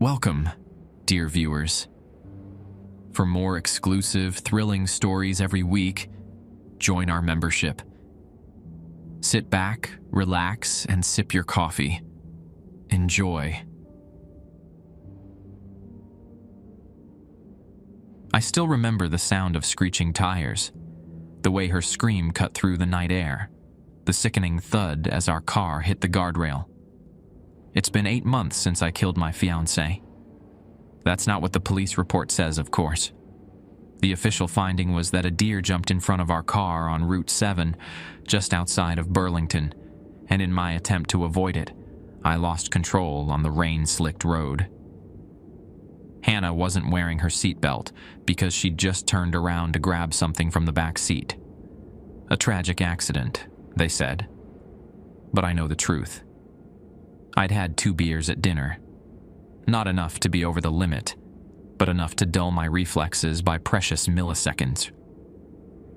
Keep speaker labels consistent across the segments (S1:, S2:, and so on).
S1: Welcome, dear viewers. For more exclusive, thrilling stories every week, join our membership. Sit back, relax, and sip your coffee. Enjoy. I still remember the sound of screeching tires, the way her scream cut through the night air, the sickening thud as our car hit the guardrail. It's been 8 months since I killed my fiancée. That's not what the police report says, of course. The official finding was that a deer jumped in front of our car on Route 7, just outside of Burlington, and in my attempt to avoid it, I lost control on the rain-slicked road. Hannah wasn't wearing her seatbelt because she'd just turned around to grab something from the back seat. A tragic accident, they said. But I know the truth. I'd had 2 beers at dinner. Not enough to be over the limit, but enough to dull my reflexes by precious milliseconds.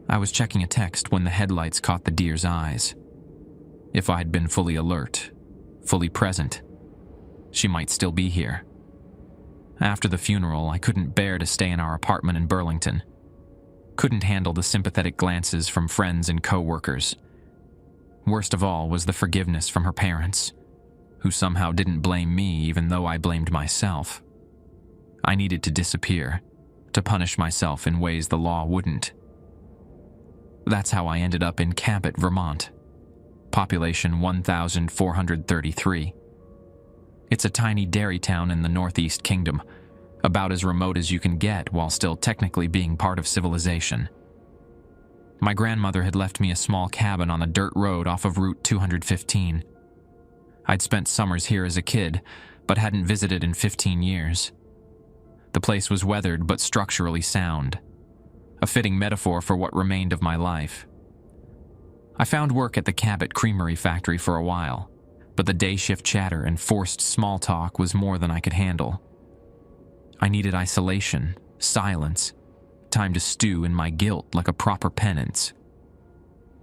S1: I was checking a text when the headlights caught the deer's eyes. If I'd been fully alert, fully present, she might still be here. After the funeral, I couldn't bear to stay in our apartment in Burlington. Couldn't handle the sympathetic glances from friends and co-workers. Worst of all was the forgiveness from her parents, who somehow didn't blame me even though I blamed myself. I needed to disappear, to punish myself in ways the law wouldn't. That's how I ended up in Cabot, Vermont. Population 1,433. It's a tiny dairy town in the Northeast Kingdom, about as remote as you can get while still technically being part of civilization. My grandmother had left me a small cabin on a dirt road off of Route 215. I'd spent summers here as a kid, but hadn't visited in 15 years. The place was weathered but structurally sound, a fitting metaphor for what remained of my life. I found work at the Cabot Creamery factory for a while, but the day shift chatter and forced small talk was more than I could handle. I needed isolation, silence, time to stew in my guilt like a proper penance.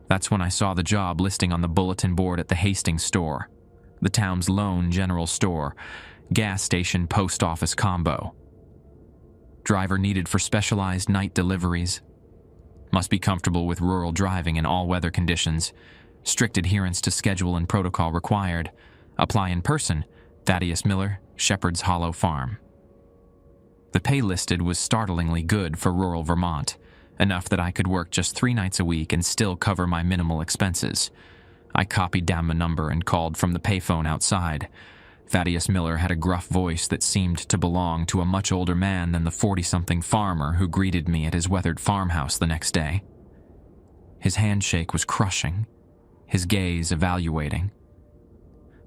S1: That's when I saw the job listing on the bulletin board at the Hastings store, the town's lone general store, gas station post office combo. Driver needed for specialized night deliveries. Must be comfortable with rural driving in all weather conditions. Strict adherence to schedule and protocol required. Apply in person. Thaddeus Miller, Shepherd's Hollow Farm. The pay listed was startlingly good for rural Vermont, enough that I could work just 3 nights a week and still cover my minimal expenses. I copied down the number and called from the payphone outside. Thaddeus Miller had a gruff voice that seemed to belong to a much older man than the 40-something farmer who greeted me at his weathered farmhouse the next day. His handshake was crushing, his gaze evaluating.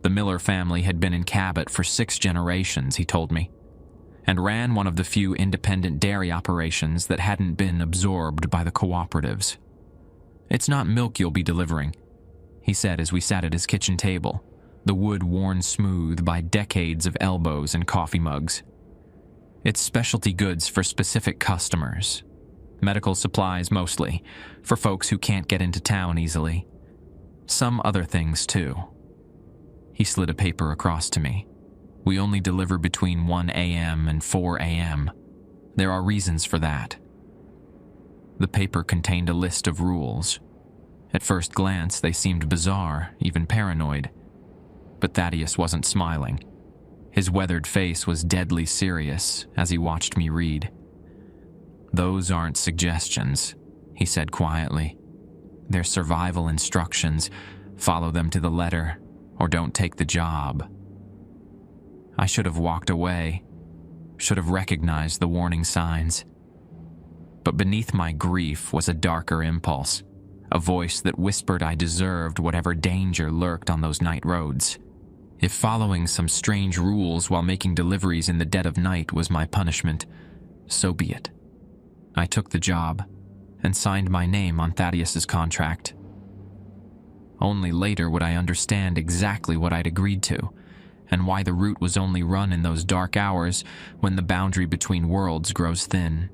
S1: The Miller family had been in Cabot for 6 generations, he told me, and ran one of the few independent dairy operations that hadn't been absorbed by the cooperatives. "It's not milk you'll be delivering," he said as we sat at his kitchen table, the wood worn smooth by decades of elbows and coffee mugs. "It's specialty goods for specific customers. Medical supplies mostly, for folks who can't get into town easily. Some other things too." He slid a paper across to me. "We only deliver between 1 a.m. and 4 a.m. There are reasons for that." The paper contained a list of rules. At first glance, they seemed bizarre, even paranoid. But Thaddeus wasn't smiling. His weathered face was deadly serious as he watched me read. "Those aren't suggestions," he said quietly. "They're survival instructions. Follow them to the letter, or don't take the job." I should have walked away, should have recognized the warning signs. But beneath my grief was a darker impulse, a voice that whispered I deserved whatever danger lurked on those night roads. If following some strange rules while making deliveries in the dead of night was my punishment, so be it. I took the job and signed my name on Thaddeus's contract. Only later would I understand exactly what I'd agreed to, and why the route was only run in those dark hours when the boundary between worlds grows thin.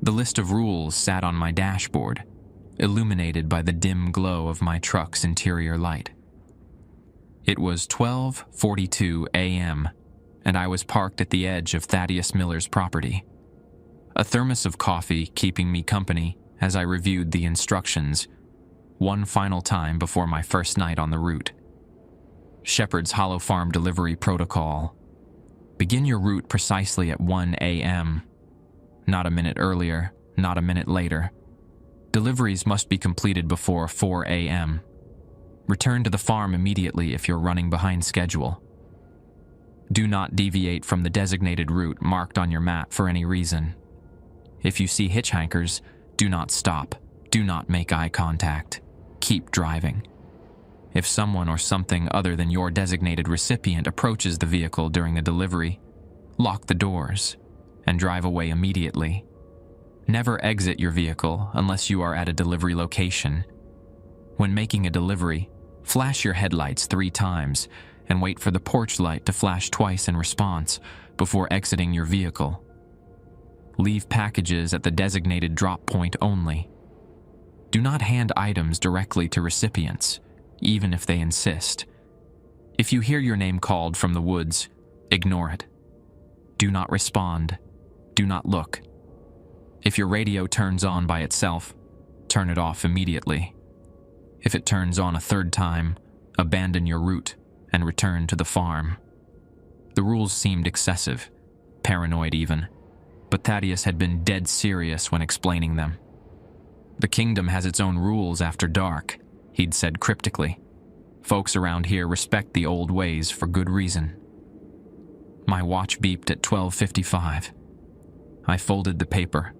S1: The list of rules sat on my dashboard, illuminated by the dim glow of my truck's interior light. It was 12:42 a.m., and I was parked at the edge of Thaddeus Miller's property. A thermos of coffee keeping me company as I reviewed the instructions one final time before my first night on the route. Shepherd's Hollow Farm delivery protocol. Begin your route precisely at 1 a.m. Not a minute earlier, not a minute later. Deliveries must be completed before 4 a.m. Return to the farm immediately if you're running behind schedule. Do not deviate from the designated route marked on your map for any reason. If you see hitchhikers, do not stop. Do not make eye contact. Keep driving. If someone or something other than your designated recipient approaches the vehicle during the delivery, lock the doors and drive away immediately. Never exit your vehicle unless you are at a delivery location. When making a delivery, flash your headlights 3 times and wait for the porch light to flash twice in response before exiting your vehicle. Leave packages at the designated drop point only. Do not hand items directly to recipients, even if they insist. If you hear your name called from the woods, ignore it. Do not respond. Do not look. If your radio turns on by itself, turn it off immediately. If it turns on a 3rd time, abandon your route and return to the farm. The rules seemed excessive, paranoid even, but Thaddeus had been dead serious when explaining them. The kingdom has its own rules after dark, he'd said cryptically. Folks around here respect the old ways for good reason. My watch beeped at 12:55. I folded the paper,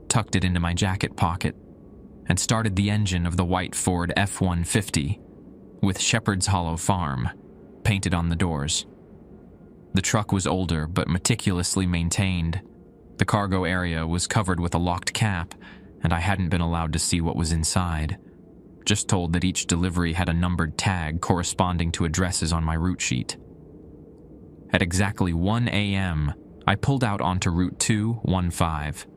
S1: tucked it into my jacket pocket, and started the engine of the white Ford F-150 with Shepherd's Hollow Farm painted on the doors. The truck was older but meticulously maintained. The cargo area was covered with a locked cap, and I hadn't been allowed to see what was inside. Just told that each delivery had a numbered tag corresponding to addresses on my route sheet. At exactly 1 a.m., I pulled out onto Route 215.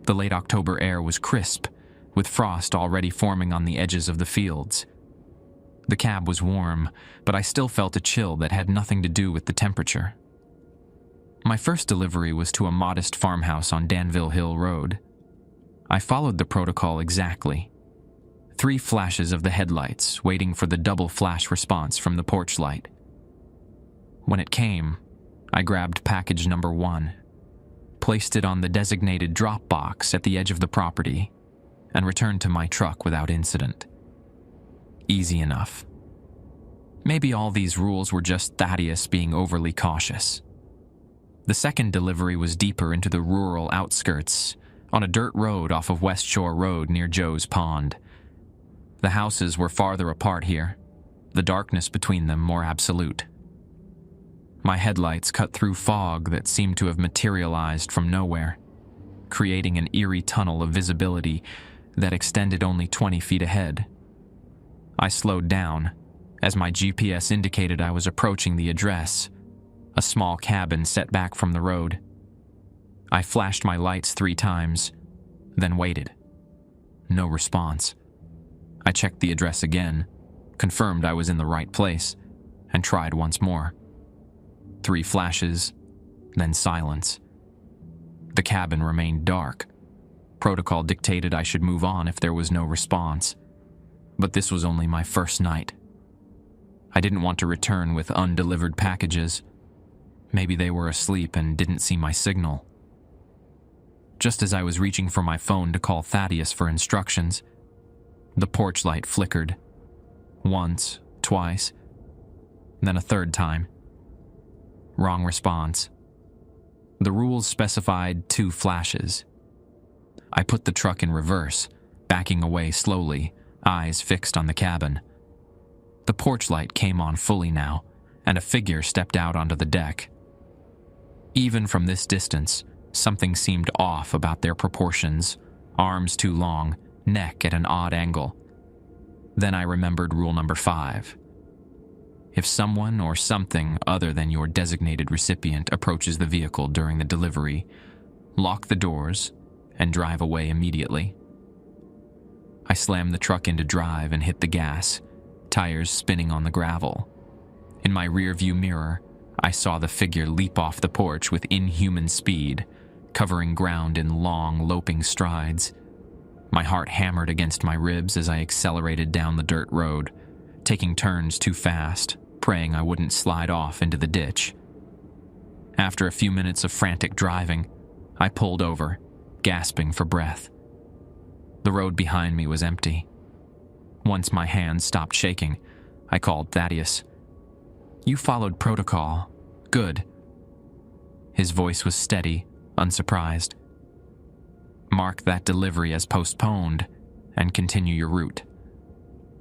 S1: The late October air was crisp, with frost already forming on the edges of the fields. The cab was warm, but I still felt a chill that had nothing to do with the temperature. My first delivery was to a modest farmhouse on Danville Hill Road. I followed the protocol exactly. 3 flashes of the headlights, waiting for the double flash response from the porch light. When it came, I grabbed package number 1, placed it on the designated drop box at the edge of the property, and returned to my truck without incident. Easy enough. Maybe all these rules were just Thaddeus being overly cautious. The second delivery was deeper into the rural outskirts, on a dirt road off of West Shore Road near Joe's Pond. The houses were farther apart here, the darkness between them more absolute. My headlights cut through fog that seemed to have materialized from nowhere, creating an eerie tunnel of visibility that extended only 20 feet ahead. I slowed down, as my GPS indicated I was approaching the address, a small cabin set back from the road. I flashed my lights 3 times, then waited. No response. I checked the address again, confirmed I was in the right place, and tried once more. 3 flashes, then silence. The cabin remained dark. Protocol dictated I should move on if there was no response. But this was only my first night. I didn't want to return with undelivered packages. Maybe they were asleep and didn't see my signal. Just as I was reaching for my phone to call Thaddeus for instructions, the porch light flickered. Once, twice, then a 3rd time. Wrong response. The rules specified 2 flashes. I put the truck in reverse, backing away slowly, eyes fixed on the cabin. The porch light came on fully now, and a figure stepped out onto the deck. Even from this distance, something seemed off about their proportions, arms too long, neck at an odd angle. Then I remembered rule number 5. If someone or something other than your designated recipient approaches the vehicle during the delivery, lock the doors and drive away immediately. I slammed the truck into drive and hit the gas, tires spinning on the gravel. In my rearview mirror, I saw the figure leap off the porch with inhuman speed, covering ground in long, loping strides. My heart hammered against my ribs as I accelerated down the dirt road, taking turns too fast, praying I wouldn't slide off into the ditch. After a few minutes of frantic driving, I pulled over, gasping for breath. The road behind me was empty. Once my hands stopped shaking, I called Thaddeus. "You followed protocol. Good." His voice was steady, unsurprised. "Mark that delivery as postponed and continue your route.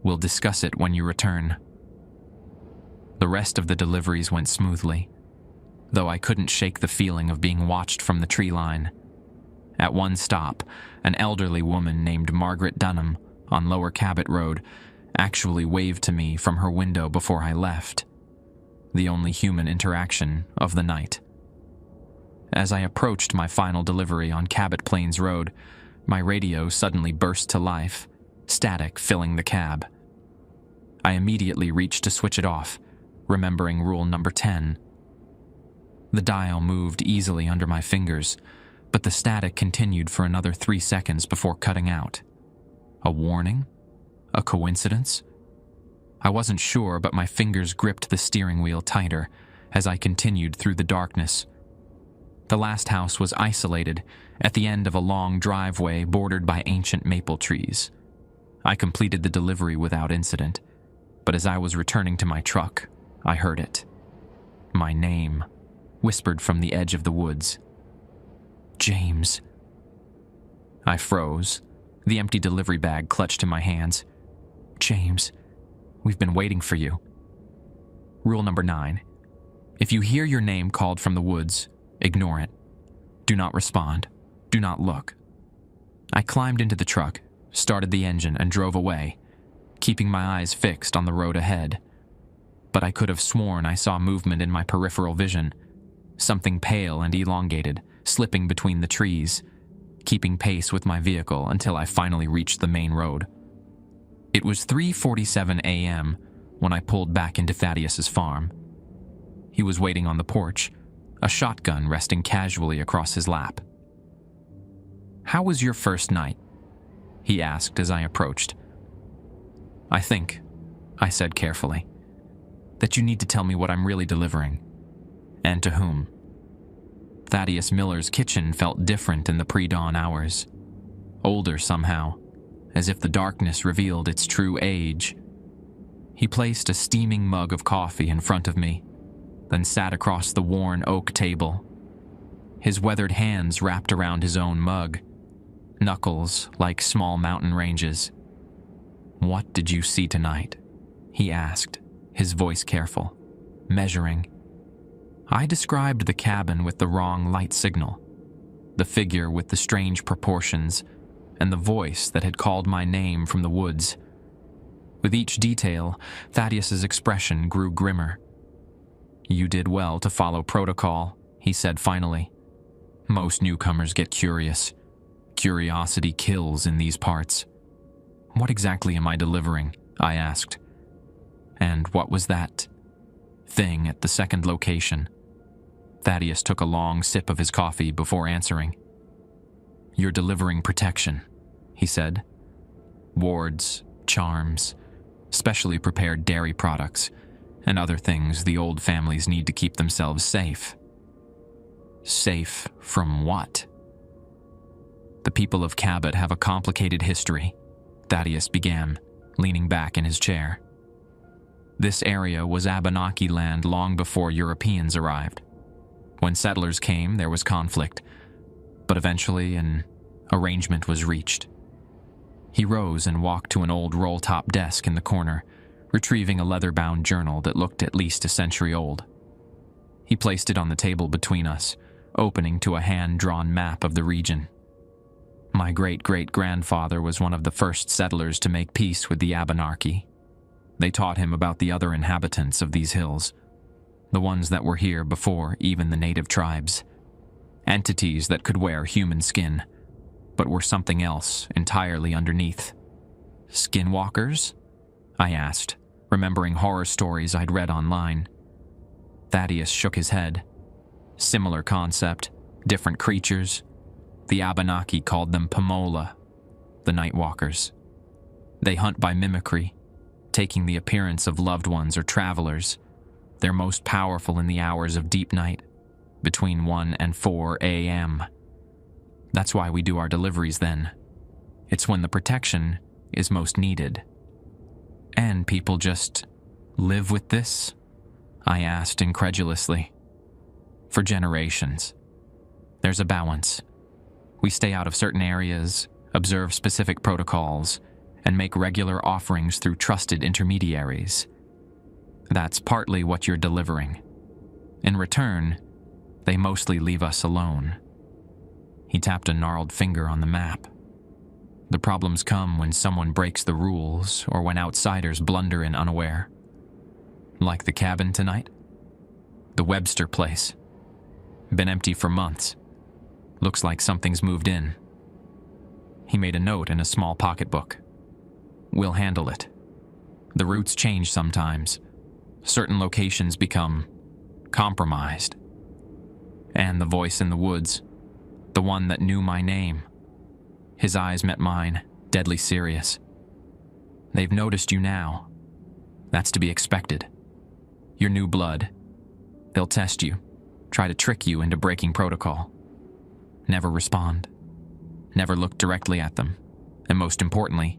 S1: We'll discuss it when you return." The rest of the deliveries went smoothly, though I couldn't shake the feeling of being watched from the tree line. At one stop, an elderly woman named Margaret Dunham on Lower Cabot Road actually waved to me from her window before I left, the only human interaction of the night. As I approached my final delivery on Cabot Plains Road, my radio suddenly burst to life, static filling the cab. I immediately reached to switch it off, remembering rule number 10. The dial moved easily under my fingers, but the static continued for another 3 seconds before cutting out. A warning? A coincidence? I wasn't sure, but my fingers gripped the steering wheel tighter as I continued through the darkness. The last house was isolated at the end of a long driveway bordered by ancient maple trees. I completed the delivery without incident, but as I was returning to my truck, I heard it. My name, whispered from the edge of the woods. "James." I froze, the empty delivery bag clutched in my hands. "James, we've been waiting for you." Rule number 9. If you hear your name called from the woods, ignore it. Do not respond. Do not look. I climbed into the truck, started the engine, and drove away, keeping my eyes fixed on the road ahead. But I could have sworn I saw movement in my peripheral vision, something pale and elongated, slipping between the trees, keeping pace with my vehicle until I finally reached the main road. It was 3:47 a.m. when I pulled back into Thaddeus's farm. He was waiting on the porch, a shotgun resting casually across his lap. "How was your first night?" he asked as I approached. I think," I said carefully, "that you need to tell me what I'm really delivering, and to whom." Thaddeus Miller's kitchen felt different in the pre-dawn hours, older somehow, as if the darkness revealed its true age. He placed a steaming mug of coffee in front of me, then sat across the worn oak table, his weathered hands wrapped around his own mug, knuckles like small mountain ranges. "What did you see tonight?" he asked, his voice careful, measuring. I described the cabin with the wrong light signal, the figure with the strange proportions, and the voice that had called my name from the woods. With each detail, Thaddeus's expression grew grimmer. "You did well to follow protocol," he said finally. "Most newcomers get curious. Curiosity kills in these parts." "What exactly am I delivering?" I asked. "And what was that thing at the second location?" Thaddeus took a long sip of his coffee before answering. "You're delivering protection," he said. "Wards, charms, specially prepared dairy products, and other things the old families need to keep themselves safe." "Safe from what?" "The people of Cabot have a complicated history," Thaddeus began, leaning back in his chair. "This area was Abenaki land long before Europeans arrived. When settlers came, there was conflict, but eventually an arrangement was reached." He rose and walked to an old roll-top desk in the corner, retrieving a leather-bound journal that looked at least a century old. He placed it on the table between us, opening to a hand-drawn map of the region. My great-great-grandfather was one of the first settlers to make peace with the Abenaki. They taught him about the other inhabitants of these hills, the ones that were here before even the native tribes. Entities that could wear human skin, but were something else entirely underneath. "Skinwalkers?" I asked, remembering horror stories I'd read online. Thaddeus shook his head. Similar concept, different creatures. The Abenaki called them Pomola, the Night Walkers. They hunt by mimicry, taking the appearance of loved ones or travelers. They're most powerful in the hours of deep night, between 1 and 4 a.m. That's why we do our deliveries then. It's when the protection is most needed. And people just live with this? I asked incredulously. For generations. There's a balance. We stay out of certain areas, observe specific protocols, and make regular offerings through trusted intermediaries. That's partly what you're delivering. In return, they mostly leave us alone. He tapped a gnarled finger on the map. The problems come when someone breaks the rules or when outsiders blunder in unaware. Like the cabin tonight? The Webster place. Been empty for months. Looks like something's moved in. He made a note in a small pocketbook. We'll handle it. The routes change sometimes. Certain locations become compromised. And the voice in the woods, the one that knew my name. His eyes met mine, deadly serious. They've noticed you now. That's to be expected. You're new blood. They'll test you, try to trick you into breaking protocol. Never respond. Never look directly at them. And most importantly,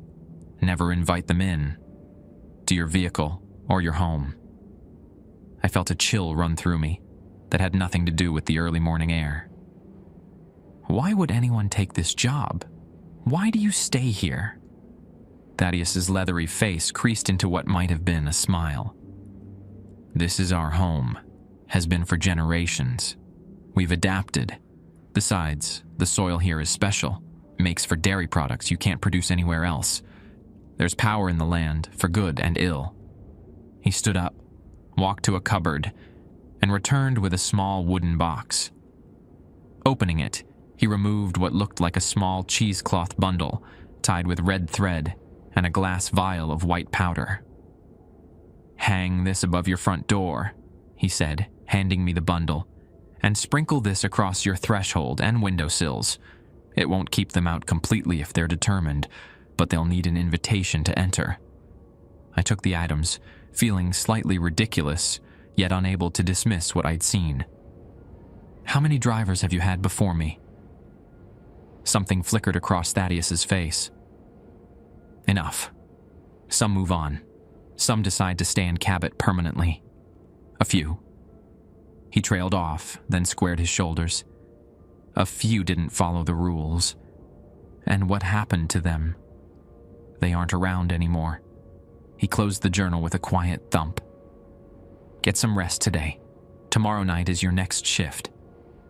S1: never invite them in, to your vehicle or your home. I felt a chill run through me that had nothing to do with the early morning air. Why would anyone take this job? Why do you stay here? Thaddeus's leathery face creased into what might have been a smile. This is our home, has been for generations. We've adapted. Besides, the soil here is special, makes for dairy products you can't produce anywhere else. There's power in the land, for good and ill. He stood up, walked to a cupboard, and returned with a small wooden box. Opening it, he removed what looked like a small cheesecloth bundle tied with red thread and a glass vial of white powder. Hang this above your front door, he said, handing me the bundle, and sprinkle this across your threshold and windowsills. It won't keep them out completely if they're determined, but they'll need an invitation to enter. I took the items, feeling slightly ridiculous, yet unable to dismiss what I'd seen. How many drivers have you had before me? Something flickered across Thaddeus's face. Enough. Some move on. Some decide to stay in Cabot permanently. A few. He trailed off, then squared his shoulders. A few didn't follow the rules. And what happened to them? They aren't around anymore. He closed the journal with a quiet thump. Get some rest today. Tomorrow night is your next shift.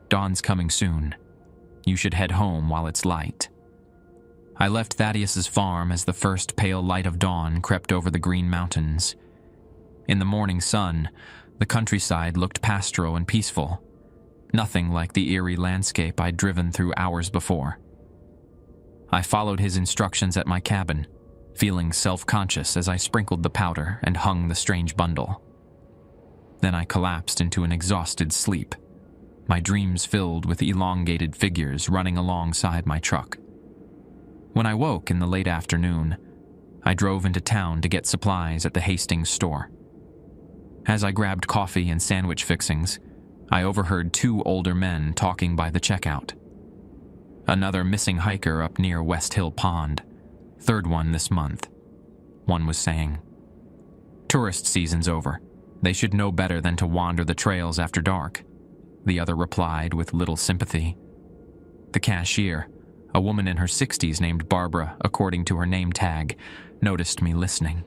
S1: Dawn's coming soon. You should head home while it's light. I left Thaddeus's farm as the first pale light of dawn crept over the green mountains. In the morning sun, the countryside looked pastoral and peaceful, nothing like the eerie landscape I'd driven through hours before. I followed his instructions at my cabin, feeling self-conscious as I sprinkled the powder and hung the strange bundle. Then I collapsed into an exhausted sleep, my dreams filled with elongated figures running alongside my truck. When I woke in the late afternoon, I drove into town to get supplies at the Hastings store. As I grabbed coffee and sandwich fixings, I overheard two older men talking by the checkout. Another missing hiker up near West Hill Pond, third one this month. One was saying, "Tourist season's over. They should know better than to wander the trails after dark." The other replied with little sympathy. The cashier, a woman in her 60s named Barbara, according to her name tag, noticed me listening.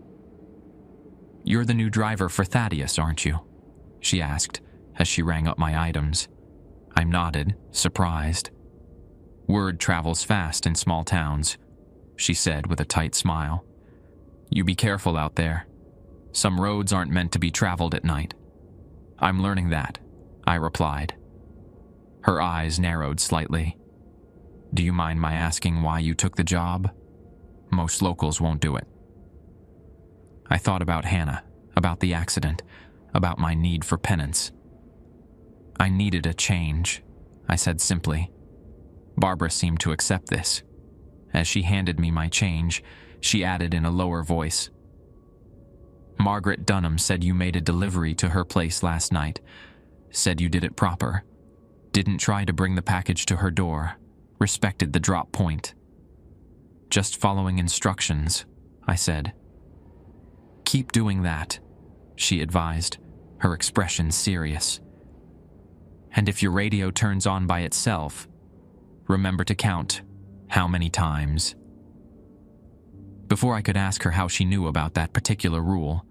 S1: "You're the new driver for Thaddeus, aren't you?" she asked as she rang up my items. I nodded, surprised. "Word travels fast in small towns," she said with a tight smile. "You be careful out there. Some roads aren't meant to be traveled at night." "I'm learning that," I replied. Her eyes narrowed slightly. "Do you mind my asking why you took the job? Most locals won't do it." I thought about Hannah, about the accident, about my need for penance. I needed a change, I said simply. Barbara seemed to accept this. As she handed me my change, she added in a lower voice, "Margaret Dunham said you made a delivery to her place last night. Said you did it proper. Didn't try to bring the package to her door. Respected the drop point." "Just following instructions," I said. "Keep doing that," she advised, her expression serious. "And if your radio turns on by itself, remember to count how many times." Before I could ask her how she knew about that particular rule,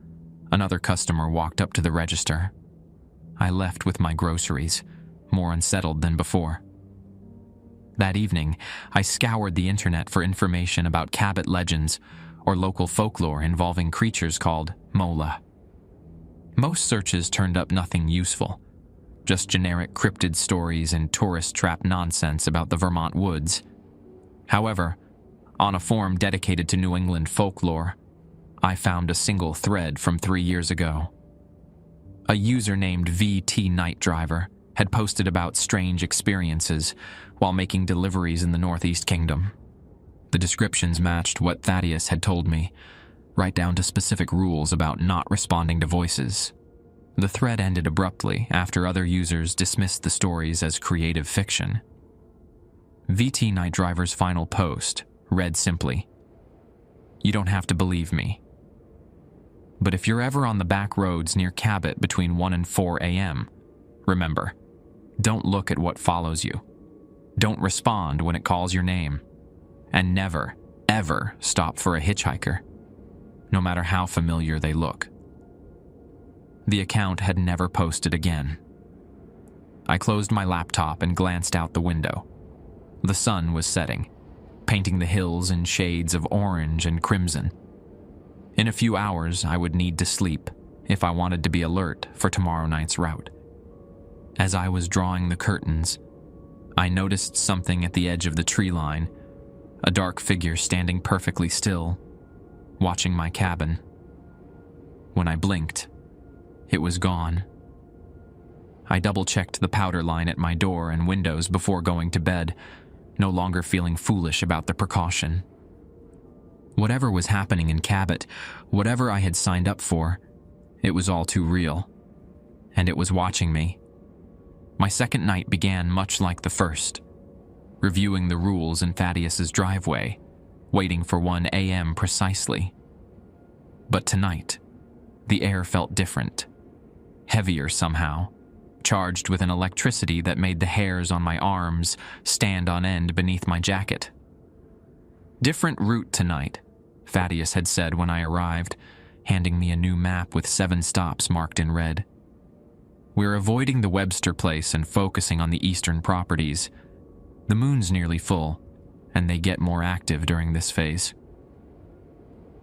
S1: another customer walked up to the register. I left with my groceries, more unsettled than before. That evening, I scoured the internet for information about Cabot legends or local folklore involving creatures called mola. Most searches turned up nothing useful, just generic cryptid stories and tourist trap nonsense about the Vermont woods. However, on a forum dedicated to New England folklore, I found a single thread from 3 years ago. A user named VT Night Driver had posted about strange experiences while making deliveries in the Northeast Kingdom. The descriptions matched what Thaddeus had told me, right down to specific rules about not responding to voices. The thread ended abruptly after other users dismissed the stories as creative fiction. VT Night Driver's final post read simply, "You don't have to believe me. But if you're ever on the back roads near Cabot between 1 and 4 a.m., remember, don't look at what follows you. Don't respond when it calls your name. And never, ever stop for a hitchhiker, no matter how familiar they look." The account had never posted again. I closed my laptop and glanced out the window. The sun was setting, painting the hills in shades of orange and crimson. In a few hours, I would need to sleep if I wanted to be alert for tomorrow night's route. As I was drawing the curtains, I noticed something at the edge of the tree line, a dark figure standing perfectly still, watching my cabin. When I blinked, it was gone. I double-checked the powder line at my door and windows before going to bed, no longer feeling foolish about the precaution. Whatever was happening in Cabot, whatever I had signed up for, it was all too real. And it was watching me. My second night began much like the first, reviewing the rules in Thaddeus's driveway, waiting for 1 a.m. precisely. But tonight, the air felt different, heavier somehow, charged with an electricity that made the hairs on my arms stand on end beneath my jacket. "Different route tonight," Thaddeus had said when I arrived, handing me a new map with 7 stops marked in red. "We're avoiding the Webster place and focusing on the eastern properties. The moon's nearly full, and they get more active during this phase."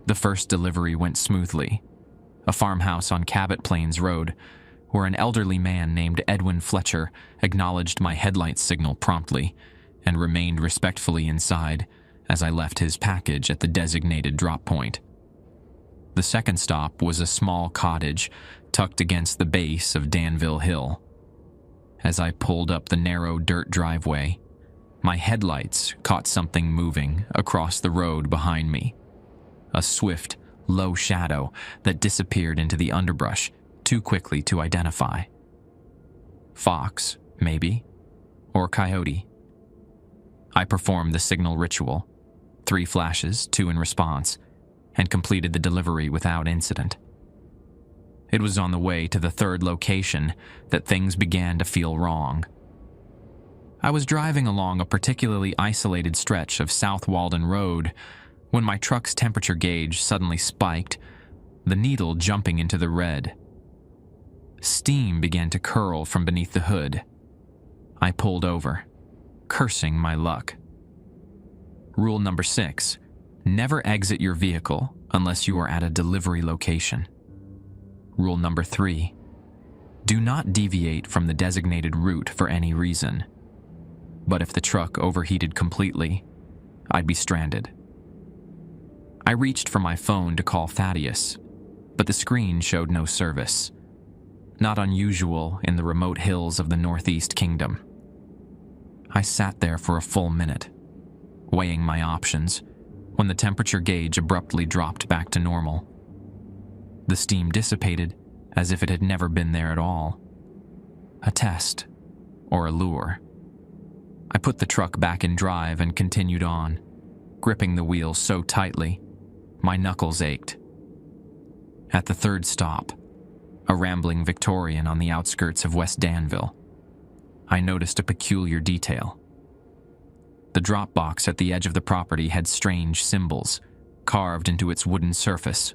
S1: The first delivery went smoothly. A farmhouse on Cabot Plains Road, where an elderly man named Edwin Fletcher acknowledged my headlight signal promptly and remained respectfully inside as I left his package at the designated drop point. The second stop was a small cottage tucked against the base of Danville Hill. As I pulled up the narrow dirt driveway, my headlights caught something moving across the road behind me. A swift, low shadow that disappeared into the underbrush too quickly to identify. Fox, maybe, or coyote. I performed the signal ritual, 3 flashes, 2 in response, and completed the delivery without incident. It was on the way to the third location that things began to feel wrong. I was driving along a particularly isolated stretch of South Walden Road when my truck's temperature gauge suddenly spiked, the needle jumping into the red. Steam began to curl from beneath the hood. I pulled over, cursing my luck. Rule number 6, never exit your vehicle unless you are at a delivery location. Rule number 3, do not deviate from the designated route for any reason. But if the truck overheated completely, I'd be stranded. I reached for my phone to call Thaddeus, but the screen showed no service. not unusual in the remote hills of the Northeast Kingdom. I sat there for a full minute, weighing my options, when the temperature gauge abruptly dropped back to normal. The steam dissipated as if it had never been there at all. A test, or a lure. I put the truck back in drive and continued on, gripping the wheel so tightly, my knuckles ached. At the third stop, a rambling Victorian on the outskirts of West Danville, I noticed a peculiar detail. The drop box at the edge of the property had strange symbols carved into its wooden surface,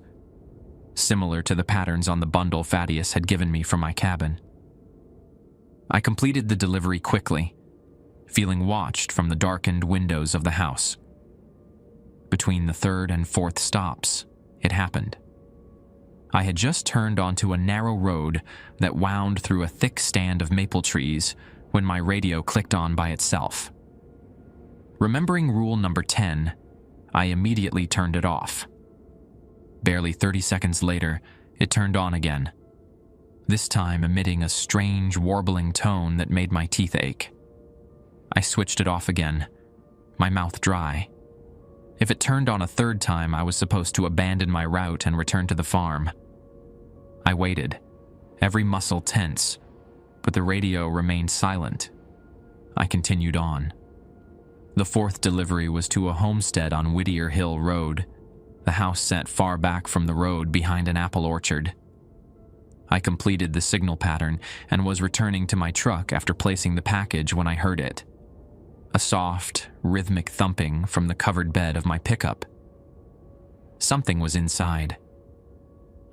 S1: similar to the patterns on the bundle Thaddeus had given me from my cabin. I completed the delivery quickly, feeling watched from the darkened windows of the house. Between the third and fourth stops, it happened. I had just turned onto a narrow road that wound through a thick stand of maple trees when my radio clicked on by itself. Remembering rule number 10, I immediately turned it off. Barely 30 seconds later, it turned on again, this time emitting a strange, warbling tone that made my teeth ache. I switched it off again, my mouth dry. If it turned on a third time, I was supposed to abandon my route and return to the farm. I waited, every muscle tense, but the radio remained silent. I continued on. The fourth delivery was to a homestead on Whittier Hill Road, the house set far back from the road behind an apple orchard. I completed the signal pattern and was returning to my truck after placing the package when I heard it. A soft, rhythmic thumping from the covered bed of my pickup. Something was inside.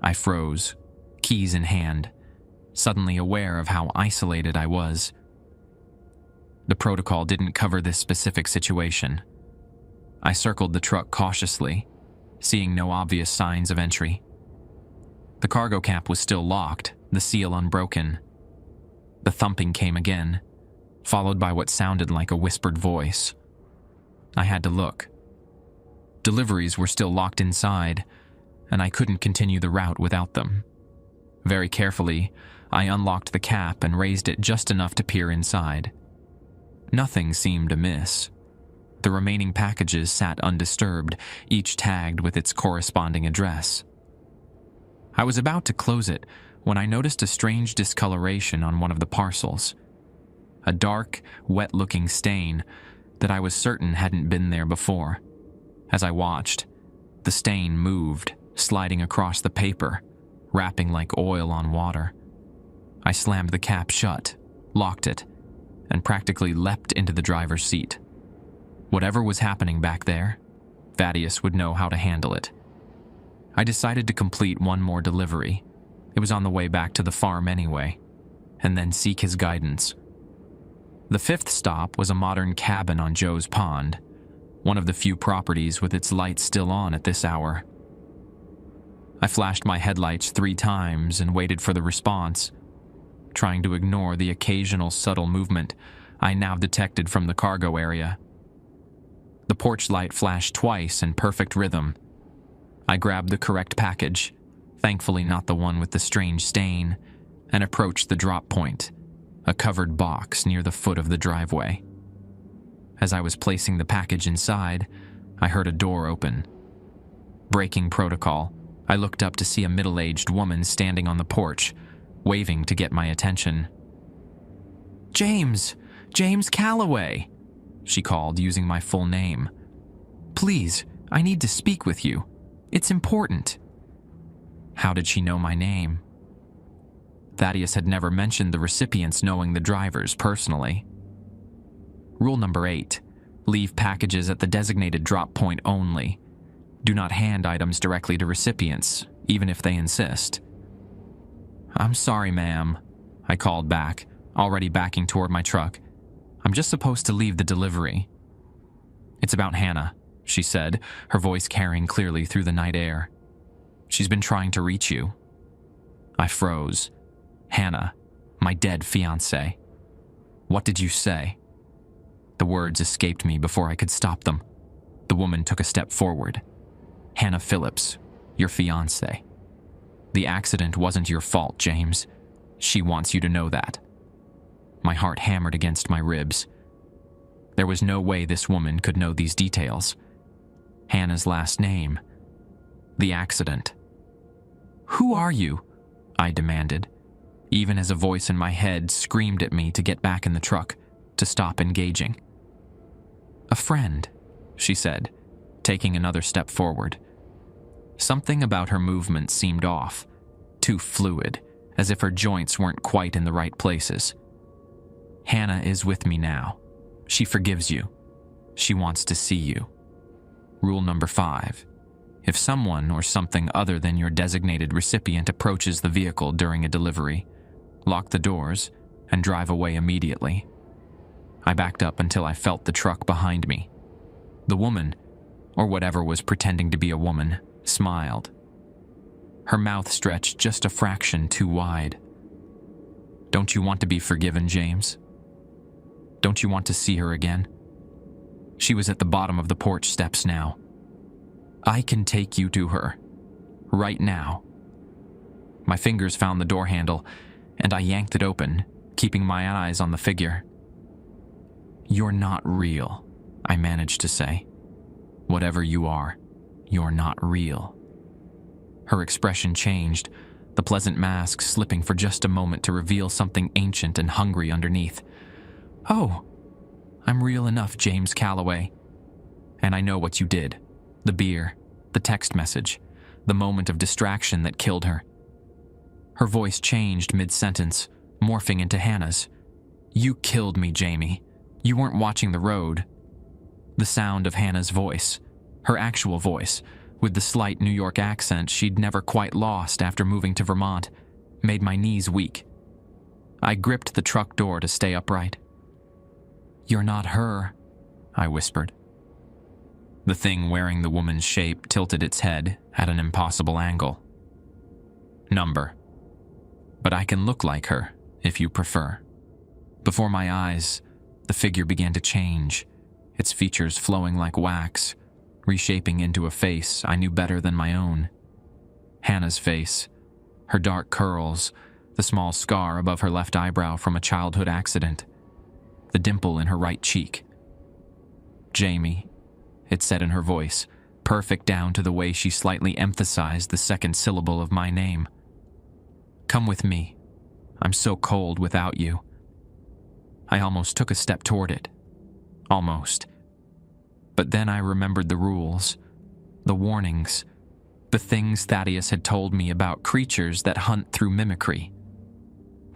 S1: I froze, keys in hand, suddenly aware of how isolated I was. The protocol didn't cover this specific situation. I circled the truck cautiously, seeing no obvious signs of entry. The cargo cap was still locked, the seal unbroken. The thumping came again, followed by what sounded like a whispered voice. I had to look. Deliveries were still locked inside, and I couldn't continue the route without them. Very carefully, I unlocked the cap and raised it just enough to peer inside. Nothing seemed amiss. The remaining packages sat undisturbed, each tagged with its corresponding address. I was about to close it when I noticed a strange discoloration on one of the parcels. A dark, wet-looking stain that I was certain hadn't been there before. As I watched, the stain moved, sliding across the paper, wrapping like oil on water. I slammed the cap shut, locked it, and practically leapt into the driver's seat. Whatever was happening back there, Thaddeus would know how to handle it. I decided to complete one more delivery. It was on the way back to the farm anyway, and then seek his guidance. The fifth stop was a modern cabin on Joe's Pond, one of the few properties with its lights still on at this hour. I flashed my headlights 3 times and waited for the response, trying to ignore the occasional subtle movement I now detected from the cargo area. The porch light flashed twice in perfect rhythm. I grabbed the correct package, thankfully not the one with the strange stain, and approached the drop point, a covered box near the foot of the driveway. As I was placing the package inside, I heard a door open. Breaking protocol, I looked up to see a middle-aged woman standing on the porch, waving to get my attention. "James! James Calloway!" she called, using my full name. "Please, I need to speak with you. It's important." How did she know my name? Thaddeus had never mentioned the recipients knowing the drivers personally. Rule number 8, leave packages at the designated drop point only. Do not hand items directly to recipients, even if they insist. "I'm sorry, ma'am," I called back, already backing toward my truck. "I'm just supposed to leave the delivery." "It's about Hannah," she said, her voice carrying clearly through the night air. "She's been trying to reach you." I froze. Hannah, my dead fiancée. "What did you say?" The words escaped me before I could stop them. The woman took a step forward. "Hannah Phillips, your fiancée. The accident wasn't your fault, James. She wants you to know that." My heart hammered against my ribs. There was no way this woman could know these details. Hannah's last name. The accident. "Who are you?" I demanded, even as a voice in my head screamed at me to get back in the truck, to stop engaging. "A friend," she said, taking another step forward. Something about her movement seemed off, too fluid, as if her joints weren't quite in the right places. "Hannah is with me now. She forgives you. She wants to see you. Rule number 5. If someone or something other than your designated recipient approaches the vehicle during a delivery, lock the doors and drive away immediately." I backed up until I felt the truck behind me. The woman, or whatever was pretending to be a woman, smiled. Her mouth stretched just a fraction too wide. "Don't you want to be forgiven, James? Don't you want to see her again?" She was at the bottom of the porch steps now. "I can take you to her. Right now." My fingers found the door handle, and I yanked it open, keeping my eyes on the figure. "You're not real," I managed to say. "Whatever you are, you're not real." Her expression changed, the pleasant mask slipping for just a moment to reveal something ancient and hungry underneath. "Oh, I'm real enough, James Calloway. And I know what you did. The beer, the text message, the moment of distraction that killed her." Her voice changed mid-sentence, morphing into Hannah's. "You killed me, Jamie. You weren't watching the road." The sound of Hannah's voice, her actual voice, with the slight New York accent she'd never quite lost after moving to Vermont, made my knees weak. I gripped the truck door to stay upright. "You're not her," I whispered. The thing wearing the woman's shape tilted its head at an impossible angle. "Number. But I can look like her, if you prefer." Before my eyes, the figure began to change, its features flowing like wax, reshaping into a face I knew better than my own. Hannah's face, her dark curls, the small scar above her left eyebrow from a childhood accident, the dimple in her right cheek. "Jamie," it said in her voice, perfect down to the way she slightly emphasized the second syllable of my name. "Come with me. I'm so cold without you." I almost took a step toward it. Almost. But then I remembered the rules, the warnings, the things Thaddeus had told me about creatures that hunt through mimicry.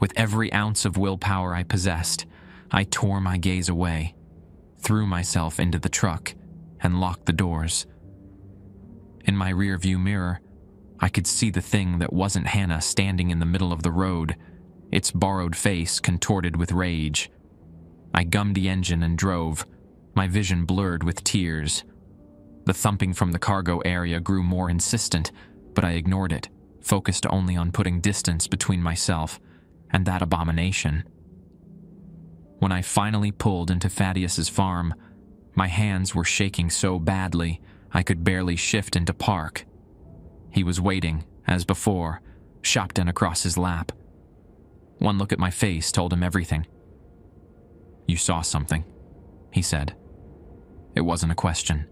S1: With every ounce of willpower I possessed, I tore my gaze away, threw myself into the truck, and locked the doors. In my rearview mirror, I could see the thing that wasn't Hannah standing in the middle of the road, its borrowed face contorted with rage. I gummed the engine and drove, my vision blurred with tears. The thumping from the cargo area grew more insistent, but I ignored it, focused only on putting distance between myself and that abomination. When I finally pulled into Thaddeus's farm, my hands were shaking so badly I could barely shift into park. He was waiting, as before, shotgun across his lap. One look at my face told him everything. "You saw something," he said. It wasn't a question.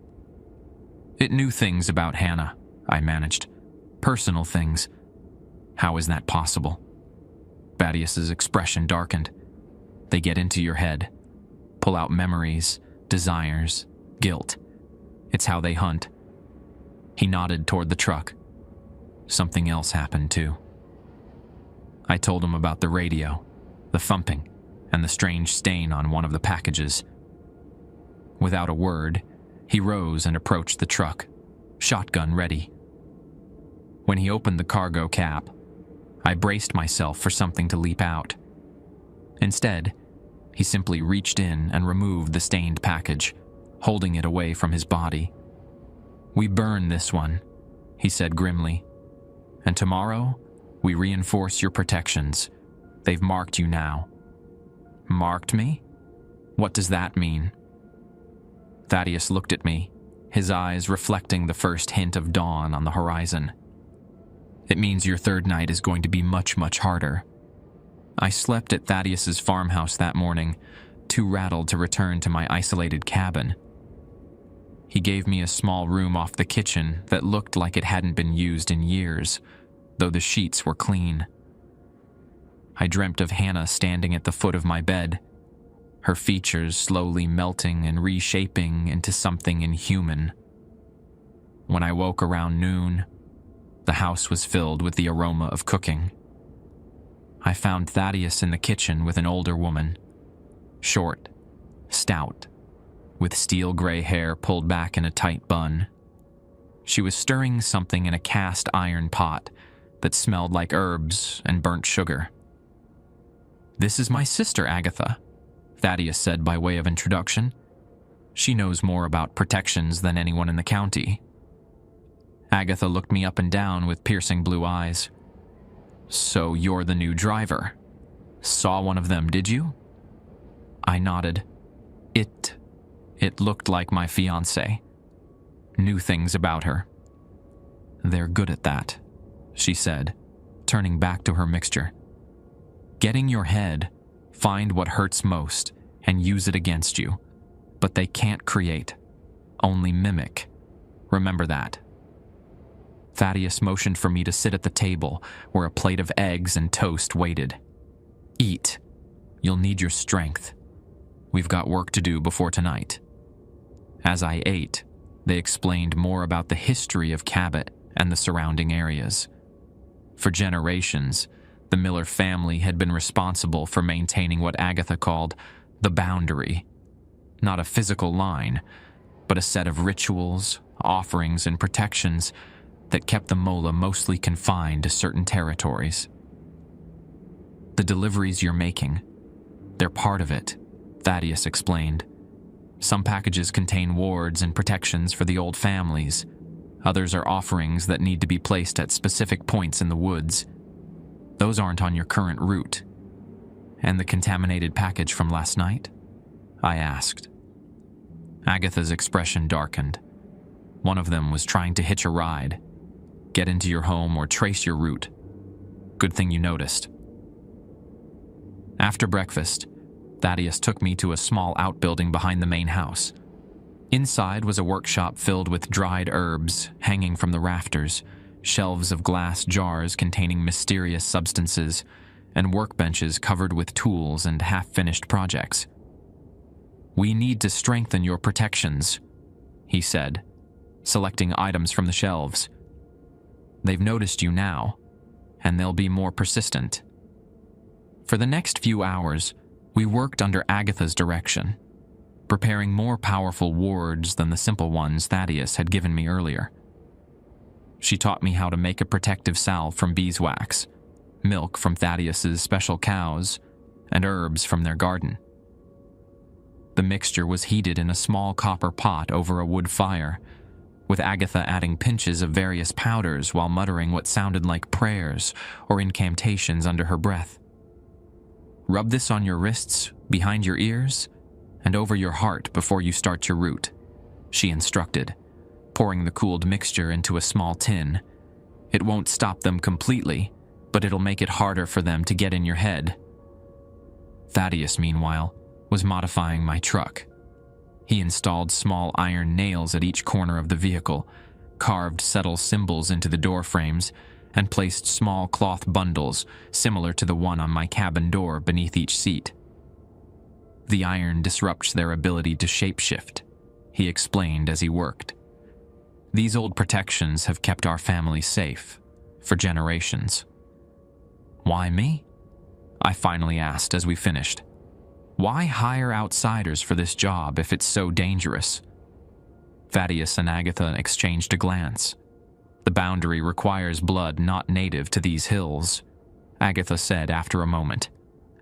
S1: "It knew things about Hannah," I managed. "Personal things." "How is that possible?" Thaddeus's expression darkened. "They get into your head, pull out memories, desires, guilt. It's how they hunt." He nodded toward the truck. "Something else happened, too." I told him about the radio, the thumping, and the strange stain on one of the packages. Without a word, he rose and approached the truck, shotgun ready. When he opened the cargo cap, I braced myself for something to leap out. Instead, he simply reached in and removed the stained package, holding it away from his body. "We burn this one," he said grimly. "And tomorrow, we reinforce your protections. They've marked you now." "Marked me? What does that mean?" Thaddeus looked at me, his eyes reflecting the first hint of dawn on the horizon. "It means your third night is going to be much, much harder. I slept at Thaddeus's farmhouse that morning, too rattled to return to my isolated cabin. He gave me a small room off the kitchen that looked like it hadn't been used in years, though the sheets were clean. I dreamt of Hannah standing at the foot of my bed, her features slowly melting and reshaping into something inhuman. When I woke around noon, the house was filled with the aroma of cooking. I found Thaddeus in the kitchen with an older woman, short, stout, with steel gray hair pulled back in a tight bun. She was stirring something in a cast iron pot that smelled like herbs and burnt sugar. "This is my sister, Agatha," Thaddeus said by way of introduction. "She knows more about protections than anyone in the county." Agatha looked me up and down with piercing blue eyes. "So you're the new driver. Saw one of them, did you?" I nodded. It looked like my fiancée. Knew things about her. "They're good at that," she said, turning back to her mixture. "Get in your head, find what hurts most, and use it against you. But they can't create, only mimic. Remember that." Thaddeus motioned for me to sit at the table where a plate of eggs and toast waited. "Eat. You'll need your strength. We've got work to do before tonight." As I ate, they explained more about the history of Cabot and the surrounding areas. For generations, the Miller family had been responsible for maintaining what Agatha called the boundary. Not a physical line, but a set of rituals, offerings, and protections that kept the Mola mostly confined to certain territories. "The deliveries you're making, they're part of it," Thaddeus explained. "Some packages contain wards and protections for the old families. Others are offerings that need to be placed at specific points in the woods. Those aren't on your current route." "And the contaminated package from last night?" I asked. Agatha's expression darkened. "One of them was trying to hitch a ride, get into your home or trace your route. Good thing you noticed." After breakfast, Thaddeus took me to a small outbuilding behind the main house. Inside was a workshop filled with dried herbs hanging from the rafters, shelves of glass jars containing mysterious substances, and workbenches covered with tools and half-finished projects. "We need to strengthen your protections," he said, selecting items from the shelves. "They've noticed you now, and they'll be more persistent." For the next few hours, we worked under Agatha's direction, preparing more powerful wards than the simple ones Thaddeus had given me earlier. She taught me how to make a protective salve from beeswax, milk from Thaddeus's special cows, and herbs from their garden. The mixture was heated in a small copper pot over a wood fire, with Agatha adding pinches of various powders while muttering what sounded like prayers or incantations under her breath. "Rub this on your wrists, behind your ears, and over your heart before you start your route," she instructed, pouring the cooled mixture into a small tin. "It won't stop them completely, but it'll make it harder for them to get in your head." Thaddeus, meanwhile, was modifying my truck. He installed small iron nails at each corner of the vehicle, carved subtle symbols into the door frames, and placed small cloth bundles similar to the one on my cabin door beneath each seat. "The iron disrupts their ability to shapeshift," he explained as he worked. "These old protections have kept our family safe for generations." "Why me?" I finally asked as we finished. "Why hire outsiders for this job if it's so dangerous?" Thaddeus and Agatha exchanged a glance. "The boundary requires blood not native to these hills," Agatha said after a moment.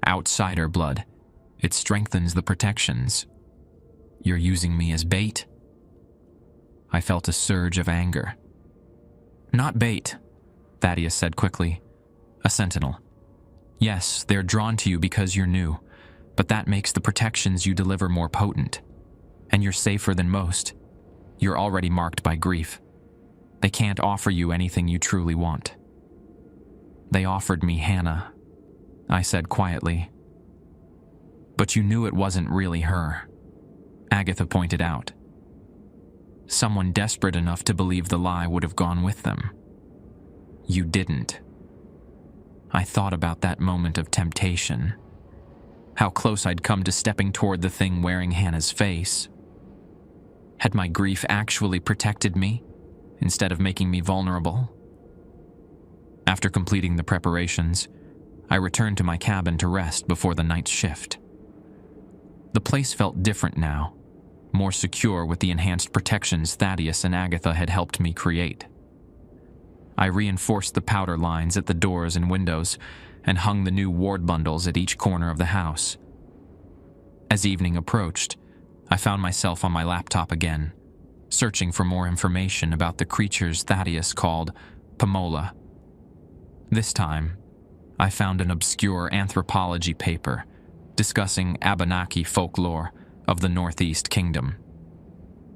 S1: "Outsider blood. It strengthens the protections." "You're using me as bait?" I felt a surge of anger. "Not bait," Thaddeus said quickly. "A sentinel. Yes, they're drawn to you because you're new, but that makes the protections you deliver more potent. And you're safer than most. You're already marked by grief. They can't offer you anything you truly want. They offered me Hannah. I said quietly. But you knew it wasn't really her, Agatha pointed out. Someone desperate enough to believe the lie would have gone with them. You didn't. I thought about that moment of temptation, how close I'd come to stepping toward the thing wearing Hannah's face. Had my grief actually protected me, instead of making me vulnerable? After completing the preparations, I returned to my cabin to rest before the night's shift. The place felt different now, more secure with the enhanced protections Thaddeus and Agatha had helped me create. I reinforced the powder lines at the doors and windows and hung the new ward bundles at each corner of the house. As evening approached, I found myself on my laptop again, searching for more information about the creatures Thaddeus called Pomola. This time, I found an obscure anthropology paper discussing Abenaki folklore of the Northeast Kingdom.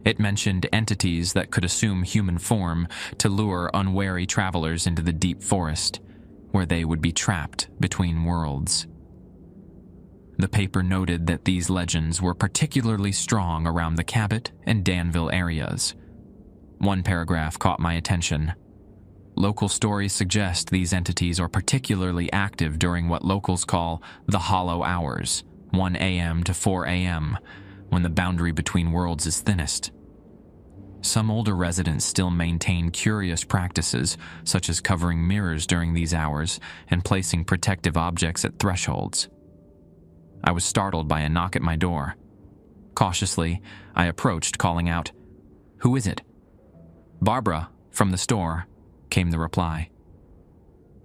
S1: It mentioned entities that could assume human form to lure unwary travelers into the deep forest, where they would be trapped between worlds. The paper noted that these legends were particularly strong around the Cabot and Danville areas. One paragraph caught my attention. Local stories suggest these entities are particularly active during what locals call the hollow hours, 1 a.m. to 4 a.m., when the boundary between worlds is thinnest. Some older residents still maintain curious practices, such as covering mirrors during these hours and placing protective objects at thresholds. I was startled by a knock at my door. Cautiously, I approached, calling out, "Who is it?" "Barbara, from the store," came the reply.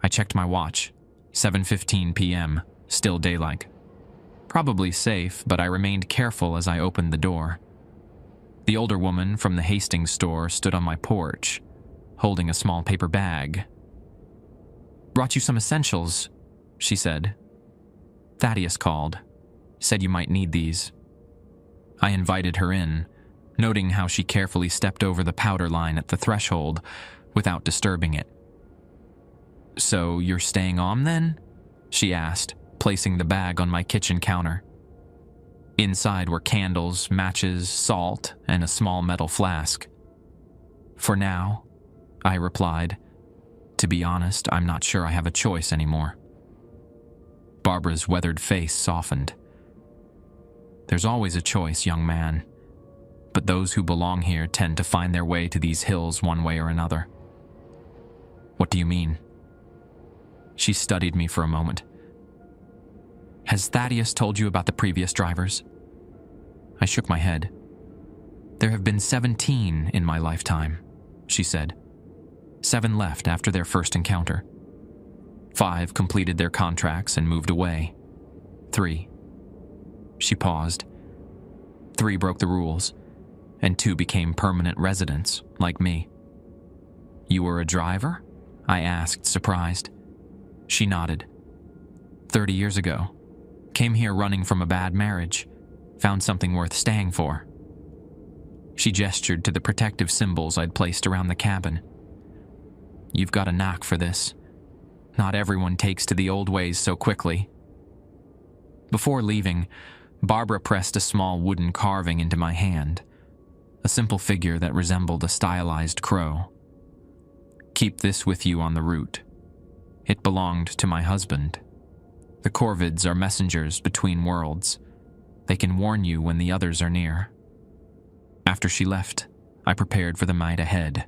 S1: I checked my watch. 7:15 p.m., still daylight. Probably safe, but I remained careful as I opened the door. The older woman from the Hastings store stood on my porch, holding a small paper bag. "Brought you some essentials," she said. "Thaddeus called. Said you might need these." I invited her in, noting how she carefully stepped over the powder line at the threshold without disturbing it. "So you're staying on then?" she asked, placing the bag on my kitchen counter. Inside were candles, matches, salt, and a small metal flask. "For now," I replied. "To be honest, I'm not sure I have a choice anymore." Barbara's weathered face softened. "There's always a choice, young man, but those who belong here tend to find their way to these hills one way or another." "What do you mean?" She studied me for a moment. "Has Thaddeus told you about the previous drivers?" I shook my head. "There have been 17 in my lifetime," she said. 7 left after their first encounter. 5 completed their contracts and moved away. 3. She paused. 3 broke the rules, and 2 became permanent residents, like me. "You were a driver?" I asked, surprised. She nodded. 30 years ago. Came here running from a bad marriage. Found something worth staying for." She gestured to the protective symbols I'd placed around the cabin. "You've got a knack for this. Not everyone takes to the old ways so quickly." Before leaving, Barbara pressed a small wooden carving into my hand, a simple figure that resembled a stylized crow. "Keep this with you on the route. It belonged to my husband. The Corvids are messengers between worlds. They can warn you when the others are near." After she left, I prepared for the night ahead.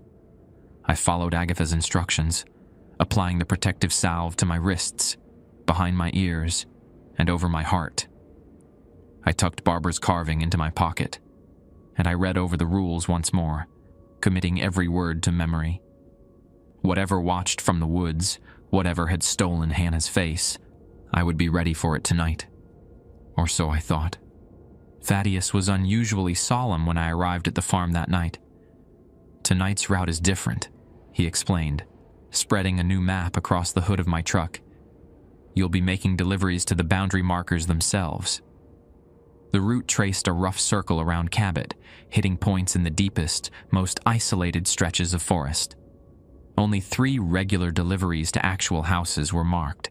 S1: I followed Agatha's instructions, applying the protective salve to my wrists, behind my ears, and over my heart. I tucked Barbara's carving into my pocket, and I read over the rules once more, committing every word to memory. Whatever watched from the woods, whatever had stolen Hannah's face, I would be ready for it tonight. Or so I thought. Thaddeus was unusually solemn when I arrived at the farm that night. "Tonight's route is different," he explained, spreading a new map across the hood of my truck. "You'll be making deliveries to the boundary markers themselves." The route traced a rough circle around Cabot, hitting points in the deepest, most isolated stretches of forest. Only 3 regular deliveries to actual houses were marked,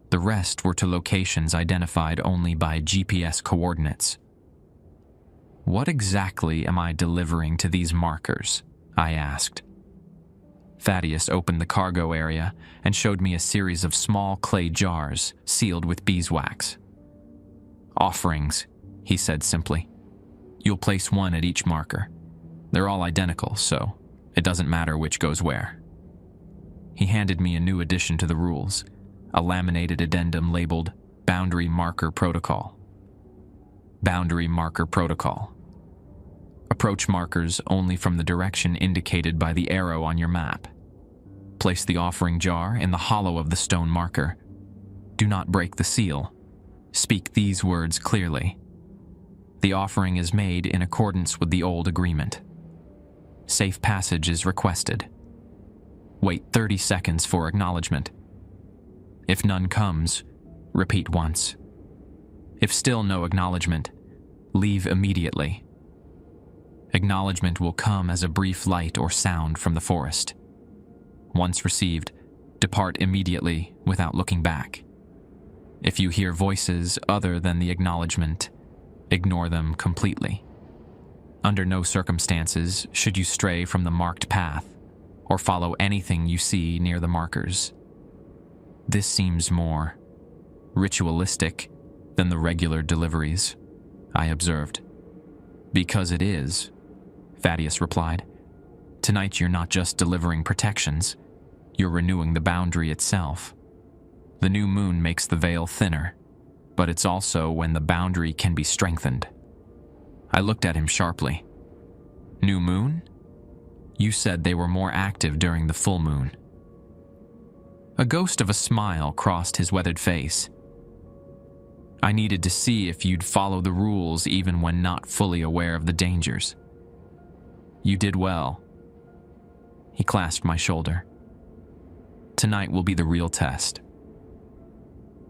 S1: The rest were to locations identified only by GPS coordinates. "What exactly am I delivering to these markers?" I asked. Thaddeus opened the cargo area and showed me a series of small clay jars sealed with beeswax. "Offerings," he said simply. "You'll place one at each marker. They're all identical, so it doesn't matter which goes where." He handed me a new addition to the rules, a laminated addendum labeled Boundary Marker Protocol. Boundary Marker Protocol. Approach markers only from the direction indicated by the arrow on your map. Place the offering jar in the hollow of the stone marker. Do not break the seal. Speak these words clearly. The offering is made in accordance with the old agreement. Safe passage is requested. Wait 30 seconds for acknowledgement. If none comes, repeat once. If still no acknowledgement, leave immediately. Acknowledgement will come as a brief light or sound from the forest. Once received, depart immediately without looking back. If you hear voices other than the acknowledgement, ignore them completely. Under no circumstances should you stray from the marked path or follow anything you see near the markers. This seems more ritualistic than the regular deliveries, I observed. "Because it is," Thaddeus replied. "Tonight you're not just delivering protections, you're renewing the boundary itself. The new moon makes the veil thinner, but it's also when the boundary can be strengthened." I looked at him sharply. "New moon? You said they were more active during the full moon." A ghost of a smile crossed his weathered face. "I needed to see if you'd follow the rules even when not fully aware of the dangers. You did well." He clasped my shoulder. "Tonight will be the real test."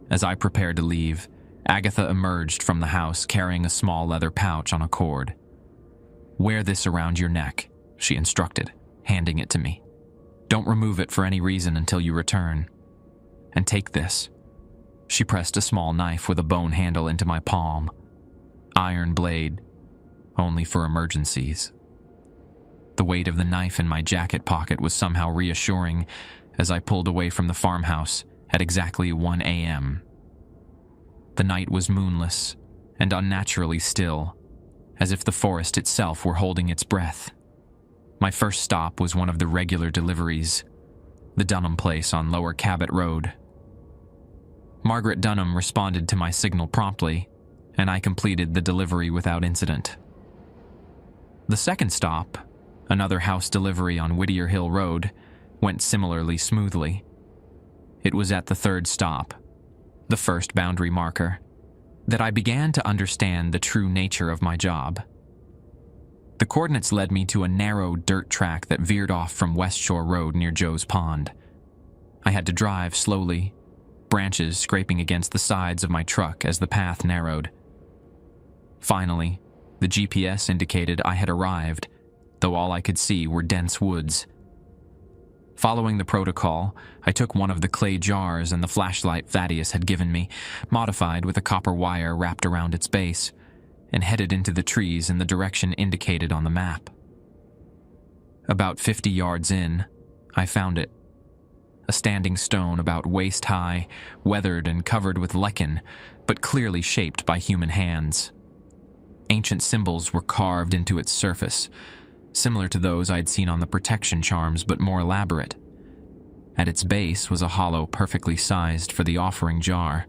S1: As I prepared to leave, Agatha emerged from the house carrying a small leather pouch on a cord. "Wear this around your neck," she instructed, handing it to me. "Don't remove it for any reason until you return. And take this." She pressed a small knife with a bone handle into my palm. "Iron blade, only for emergencies." The weight of the knife in my jacket pocket was somehow reassuring as I pulled away from the farmhouse at exactly 1 a.m. The night was moonless and unnaturally still, as if the forest itself were holding its breath. My first stop was one of the regular deliveries, the Dunham place on Lower Cabot Road. Margaret Dunham responded to my signal promptly, and I completed the delivery without incident. The second stop, another house delivery on Whittier Hill Road, went similarly smoothly. It was at the third stop, the first boundary marker, that I began to understand the true nature of my job. The coordinates led me to a narrow dirt track that veered off from West Shore Road near Joe's Pond. I had to drive slowly, branches scraping against the sides of my truck as the path narrowed. Finally, the GPS indicated I had arrived, though all I could see were dense woods. Following the protocol, I took one of the clay jars and the flashlight Thaddeus had given me, modified with a copper wire wrapped around its base, and headed into the trees in the direction indicated on the map. About 50 yards in, I found it. A standing stone about waist-high, weathered and covered with lichen, but clearly shaped by human hands. Ancient symbols were carved into its surface, similar to those I'd seen on the protection charms but more elaborate. At its base was a hollow perfectly sized for the offering jar.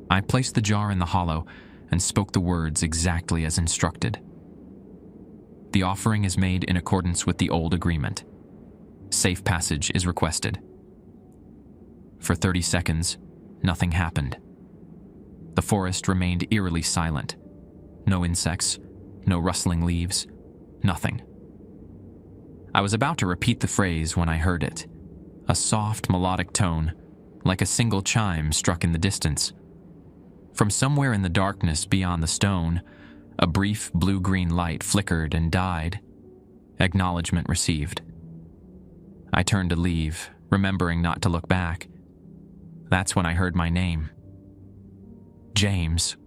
S1: I placed the jar in the hollow and spoke the words exactly as instructed. "The offering is made in accordance with the old agreement. Safe passage is requested." For 30 seconds, nothing happened. The forest remained eerily silent. No insects, no rustling leaves, nothing. I was about to repeat the phrase when I heard it. A soft, melodic tone, like a single chime struck in the distance. From somewhere in the darkness beyond the stone, a brief blue-green light flickered and died. Acknowledgement received. I turned to leave, remembering not to look back. That's when I heard my name. James.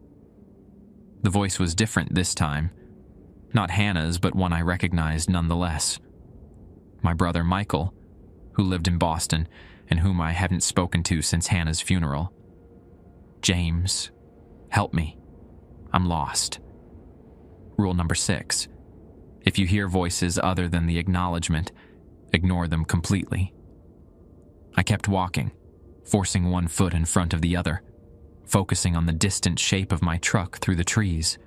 S1: The voice was different this time. Not Hannah's, but one I recognized nonetheless. My brother Michael, who lived in Boston and whom I hadn't spoken to since Hannah's funeral. James, help me. I'm lost. Rule number 6. If you hear voices other than the acknowledgement, ignore them completely. I kept walking, forcing one foot in front of the other, focusing on the distant shape of my truck through the trees.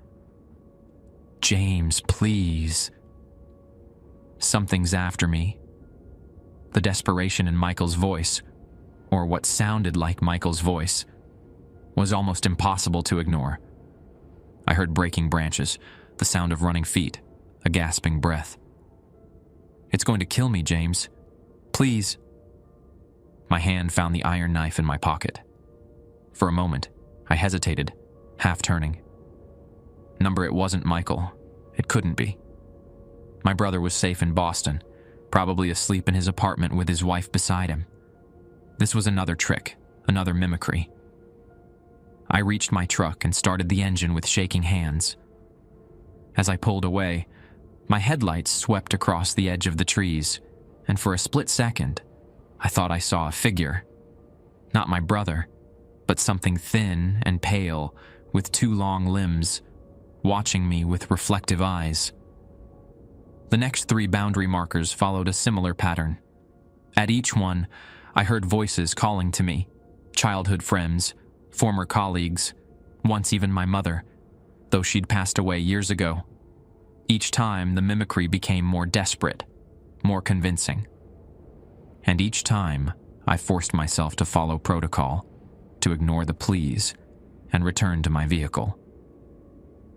S1: James, please. Something's after me. The desperation in Michael's voice, or what sounded like Michael's voice, was almost impossible to ignore. I heard breaking branches, the sound of running feet, a gasping breath. It's going to kill me, James. Please. My hand found the iron knife in my pocket. For a moment, I hesitated, half turning. Number, it wasn't Michael. It couldn't be. My brother was safe in Boston, probably asleep in his apartment with his wife beside him. This was another trick, another mimicry. I reached my truck and started the engine with shaking hands. As I pulled away, my headlights swept across the edge of the trees, and for a split second, I thought I saw a figure. Not my brother, but something thin and pale, with 2 long limbs, watching me with reflective eyes. The next 3 boundary markers followed a similar pattern. At each one, I heard voices calling to me, childhood friends, former colleagues, once even my mother, though she'd passed away years ago. Each time, the mimicry became more desperate, more convincing. And each time, I forced myself to follow protocol, to ignore the pleas, and return to my vehicle.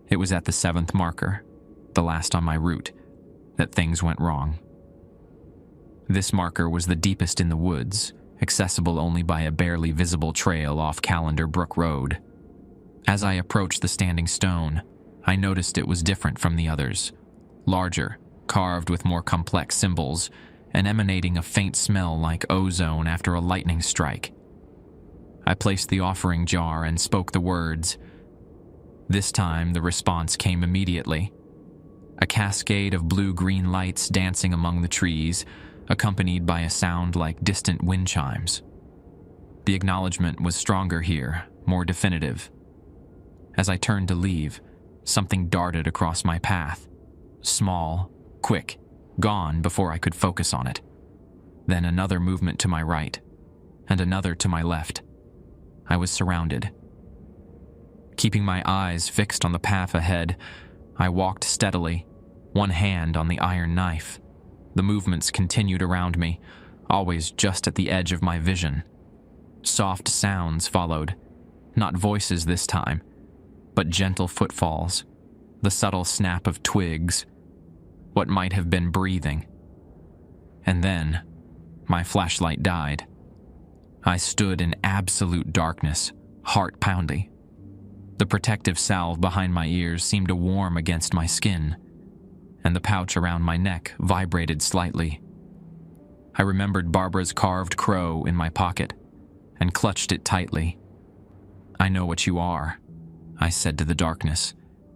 S1: It was at the 7th marker, the last on my route, that things went wrong. This marker was the deepest in the woods, accessible only by a barely visible trail off Callender Brook Road. As I approached the standing stone, I noticed it was different from the others. Larger, carved with more complex symbols, and emanating a faint smell like ozone after a lightning strike. I placed the offering jar and spoke the words. This time, the response came immediately. A cascade of blue-green lights dancing among the trees, accompanied by a sound like distant wind chimes. The acknowledgement was stronger here, more definitive. As I turned to leave, something darted across my path. Small, quick, gone before I could focus on it. Then another movement to my right, and another to my left. I was surrounded. Keeping my eyes fixed on the path ahead, I walked steadily, one hand on the iron knife. The movements continued around me, always just at the edge of my vision. Soft sounds followed, not voices this time, but gentle footfalls, the subtle snap of twigs, what might have been breathing. And then, my flashlight died. I stood in absolute darkness, heart pounding. The protective salve behind my ears seemed to warm against my skin, and the pouch around my neck vibrated slightly. I remembered Barbara's carved crow in my pocket and clutched it tightly. "I know what you are," I said to the darkness,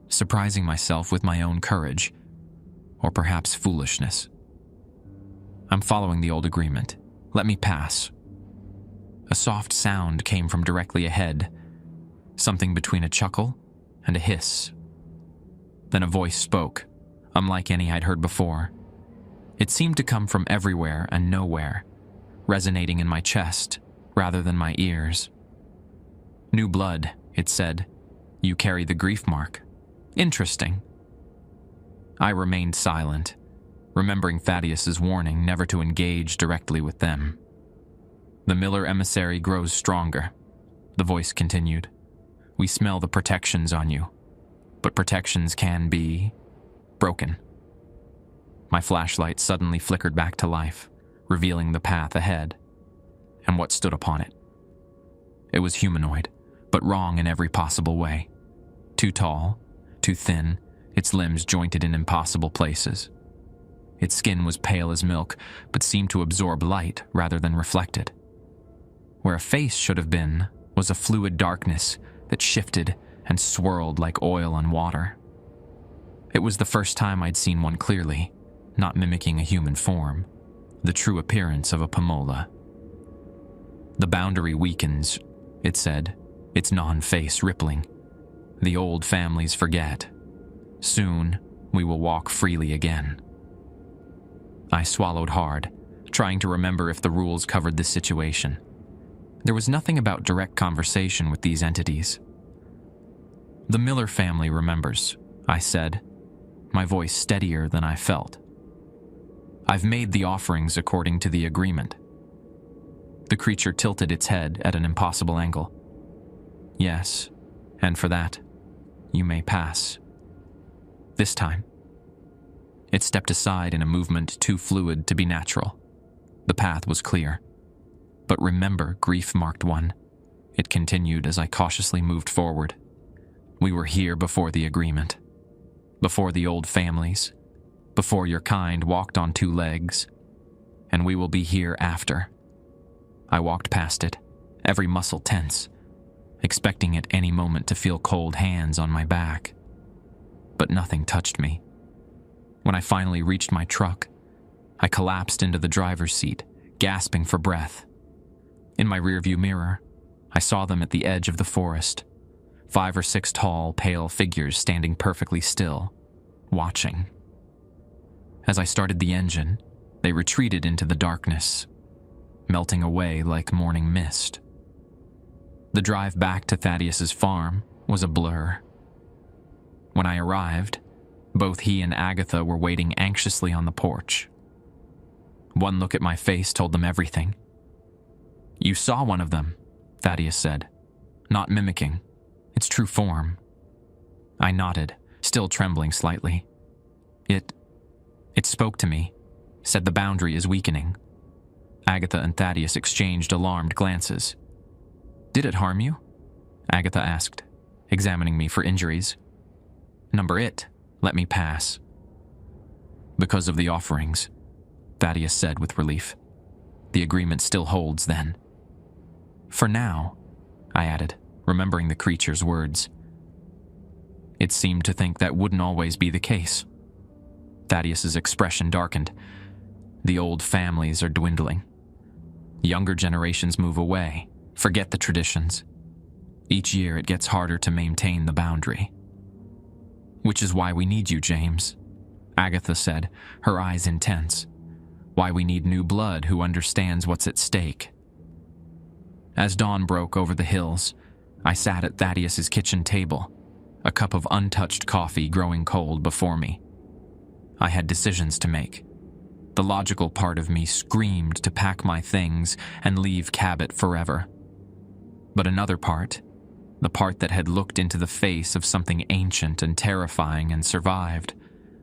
S1: surprising myself with my own courage, or perhaps foolishness. "I'm following the old agreement. Let me pass." A soft sound came from directly ahead, something between a chuckle and a hiss. Then a voice spoke, unlike any I'd heard before. It seemed to come from everywhere and nowhere, resonating in my chest rather than my ears. "New blood," it said. "You carry the grief mark. Interesting." I remained silent, remembering Thaddeus's warning never to engage directly with them. "The Miller emissary grows stronger," the voice continued. "We smell the protections on you, but protections can be broken." My flashlight suddenly flickered back to life, revealing the path ahead, and what stood upon it. It was humanoid, but wrong in every possible way. Too tall, too thin, its limbs jointed in impossible places. Its skin was pale as milk, but seemed to absorb light rather than reflect it. Where a face should have been was a fluid darkness that shifted and swirled like oil on water. It was the first time I'd seen one clearly, not mimicking a human form, the true appearance of a Pomola. "The boundary weakens," it said, its non-face rippling. "The old families forget. Soon, we will walk freely again." I swallowed hard, trying to remember if the rules covered this situation. There was nothing about direct conversation with these entities. "The Miller family remembers," I said, my voice steadier than I felt. "I've made the offerings according to the agreement." The creature tilted its head at an impossible angle. "Yes, and for that, you may pass. This time." It stepped aside in a movement too fluid to be natural. The path was clear. "But remember, grief-marked one," it continued as I cautiously moved forward. "We were here before the agreement. Before the old families. Before your kind walked on two legs. And we will be here after." I walked past it, every muscle tense, expecting at any moment to feel cold hands on my back. But nothing touched me. When I finally reached my truck, I collapsed into the driver's seat, gasping for breath. In my rearview mirror, I saw them at the edge of the forest, 5 or 6 tall, pale figures standing perfectly still, watching. As I started the engine, they retreated into the darkness, melting away like morning mist. The drive back to Thaddeus's farm was a blur. When I arrived, both he and Agatha were waiting anxiously on the porch. One look at my face told them everything. "You saw one of them," Thaddeus said, "not mimicking. Its true form." I nodded, still trembling slightly. It spoke to me, said the boundary is weakening." Agatha and Thaddeus exchanged alarmed glances. "Did it harm you?" Agatha asked, examining me for injuries. "Number it, let me pass." "Because of the offerings," Thaddeus said with relief. "The agreement still holds then." "For now," I added, remembering the creature's words. It seemed to think that wouldn't always be the case. Thaddeus's expression darkened. "The old families are dwindling. Younger generations move away, forget the traditions. Each year it gets harder to maintain the boundary." "Which is why we need you, James," Agatha said, her eyes intense. "Why we need new blood who understands what's at stake." As dawn broke over the hills, I sat at Thaddeus's kitchen table, a cup of untouched coffee growing cold before me. I had decisions to make. The logical part of me screamed to pack my things and leave Cabot forever. But another part, the part that had looked into the face of something ancient and terrifying and survived,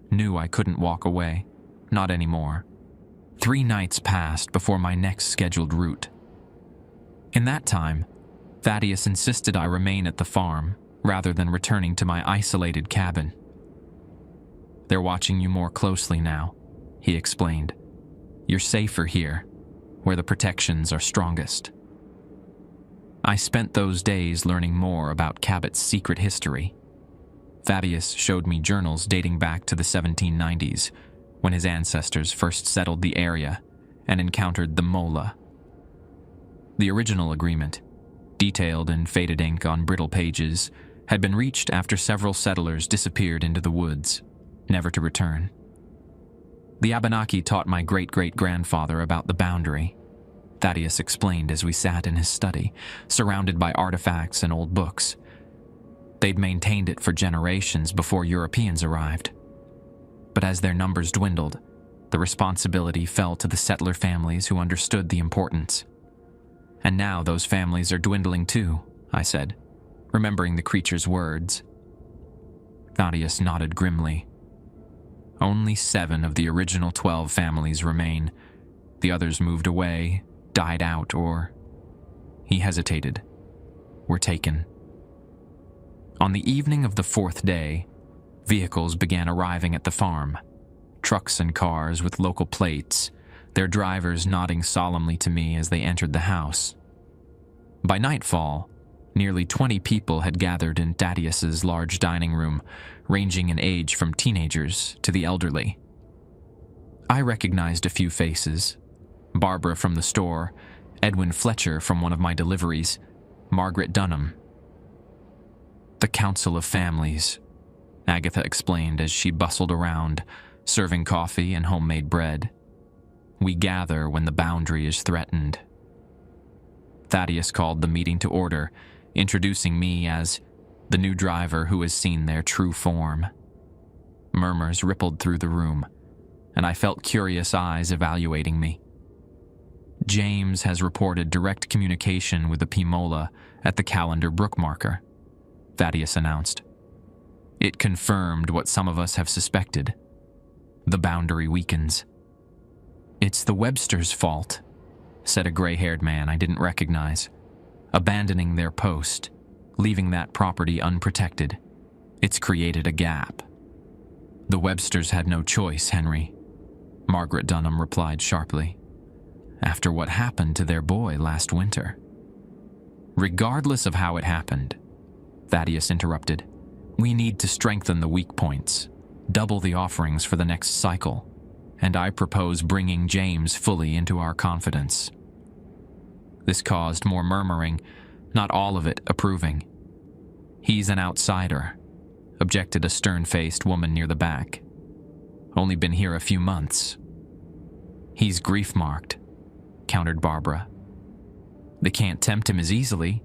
S1: knew I couldn't walk away, not anymore. 3 nights passed before my next scheduled route. In that time, Thaddeus insisted I remain at the farm rather than returning to my isolated cabin. "They're watching you more closely now," he explained. "You're safer here, where the protections are strongest." I spent those days learning more about Cabot's secret history. Thaddeus showed me journals dating back to the 1790s, when his ancestors first settled the area and encountered the Mola. The original agreement, detailed in faded ink on brittle pages, had been reached after several settlers disappeared into the woods, never to return. The Abenaki taught my great-great-grandfather about the boundary, Thaddeus explained as we sat in his study, surrounded by artifacts and old books. They'd maintained it for generations before Europeans arrived. But as their numbers dwindled, the responsibility fell to the settler families who understood the importance. "And now those families are dwindling too," I said, remembering the creature's words. Thaddeus nodded grimly. "Only 7 of the original 12 families remain. The others moved away, died out, or..." He hesitated. "Were taken." On the evening of the 4th day, vehicles began arriving at the farm. Trucks and cars with local plates, their drivers nodding solemnly to me as they entered the house. By nightfall, nearly 20 people had gathered in Thaddeus's large dining room, ranging in age from teenagers to the elderly. I recognized a few faces: Barbara from the store, Edwin Fletcher from one of my deliveries, Margaret Dunham. "The Council of Families," Agatha explained as she bustled around, serving coffee and homemade bread. "We gather when the boundary is threatened." Thaddeus called the meeting to order, introducing me as the new driver who has seen their true form. Murmurs rippled through the room, and I felt curious eyes evaluating me. "James has reported direct communication with the Pimola at the Calendar Brook marker," Thaddeus announced. "It confirmed what some of us have suspected. The boundary weakens." "It's the Websters' fault," said a gray-haired man I didn't recognize. "Abandoning their post, leaving that property unprotected. It's created a gap." "The Websters had no choice, Henry," Margaret Dunham replied sharply, "after what happened to their boy last winter." "Regardless of how it happened," Thaddeus interrupted, "we need to strengthen the weak points, double the offerings for the next cycle, and I propose bringing James fully into our confidence." This caused more murmuring, not all of it approving. "He's an outsider," objected a stern-faced woman near the back. "Only been here a few months." "He's grief-marked," countered Barbara. "They can't tempt him as easily,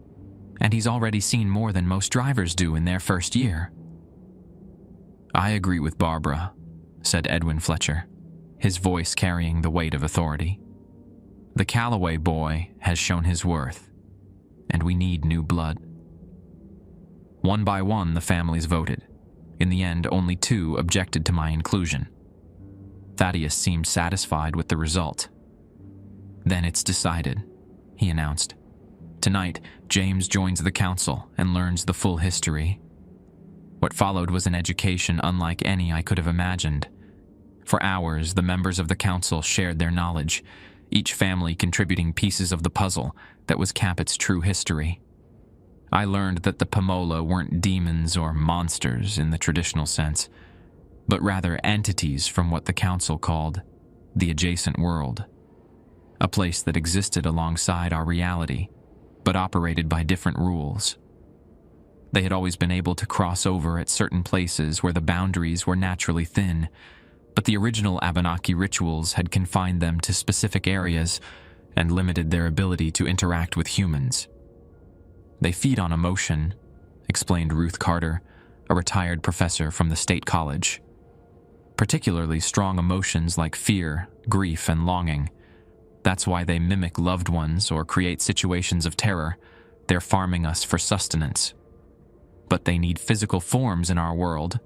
S1: and he's already seen more than most drivers do in their first year." "I agree with Barbara," said Edwin Fletcher, his voice carrying the weight of authority. "The Calloway boy has shown his worth, and we need new blood." One by one, the families voted. In the end, only 2 objected to my inclusion. Thaddeus seemed satisfied with the result. "Then it's decided," he announced. "Tonight, James joins the council and learns the full history." What followed was an education unlike any I could have imagined. For hours, the members of the council shared their knowledge, each family contributing pieces of the puzzle that was Capit's true history. I learned that the Pimola weren't demons or monsters in the traditional sense, but rather entities from what the council called the adjacent world, a place that existed alongside our reality, but operated by different rules. They had always been able to cross over at certain places where the boundaries were naturally thin, but the original Abenaki rituals had confined them to specific areas and limited their ability to interact with humans. "They feed on emotion," explained Ruth Carter, a retired professor from the State College. "Particularly strong emotions like fear, grief, and longing. That's why they mimic loved ones or create situations of terror. They're farming us for sustenance." "But they need physical forms in our world,"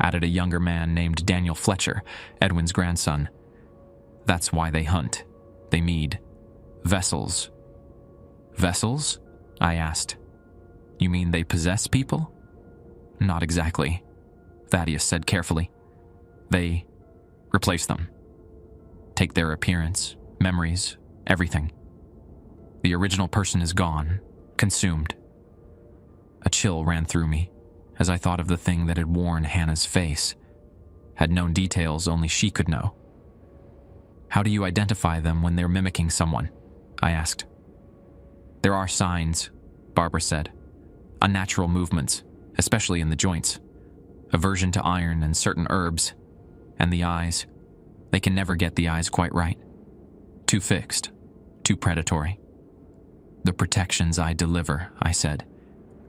S1: added a younger man named Daniel Fletcher, Edwin's grandson. "That's why they hunt. They need vessels." "Vessels?" I asked. "You mean they possess people?" "Not exactly," Thaddeus said carefully. "They replace them. Take their appearance, memories, everything. The original person is gone, consumed." A chill ran through me as I thought of the thing that had worn Hannah's face, had known details only she could know. "How do you identify them when they're mimicking someone?" I asked. "There are signs," Barbara said. "Unnatural movements, especially in the joints. Aversion to iron and certain herbs. And the eyes. They can never get the eyes quite right. Too fixed. Too predatory." "The protections I deliver," I said.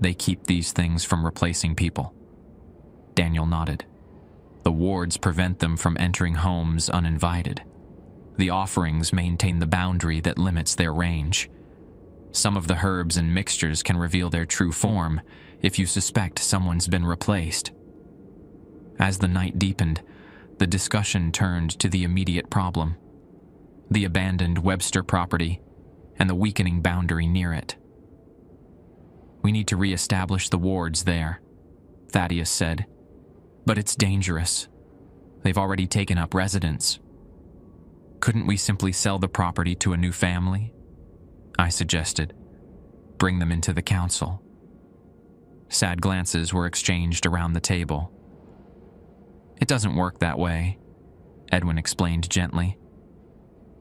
S1: "They keep these things from replacing people." Daniel nodded. "The wards prevent them from entering homes uninvited. The offerings maintain the boundary that limits their range. Some of the herbs and mixtures can reveal their true form if you suspect someone's been replaced." As the night deepened, the discussion turned to the immediate problem: the abandoned Webster property and the weakening boundary near it. "We need to re-establish the wards there," Thaddeus said. "But it's dangerous. They've already taken up residence." "Couldn't we simply sell the property to a new family?" I suggested. bring them into the council. Sad glances were exchanged around the table. It doesn't work that way, Edwin explained gently.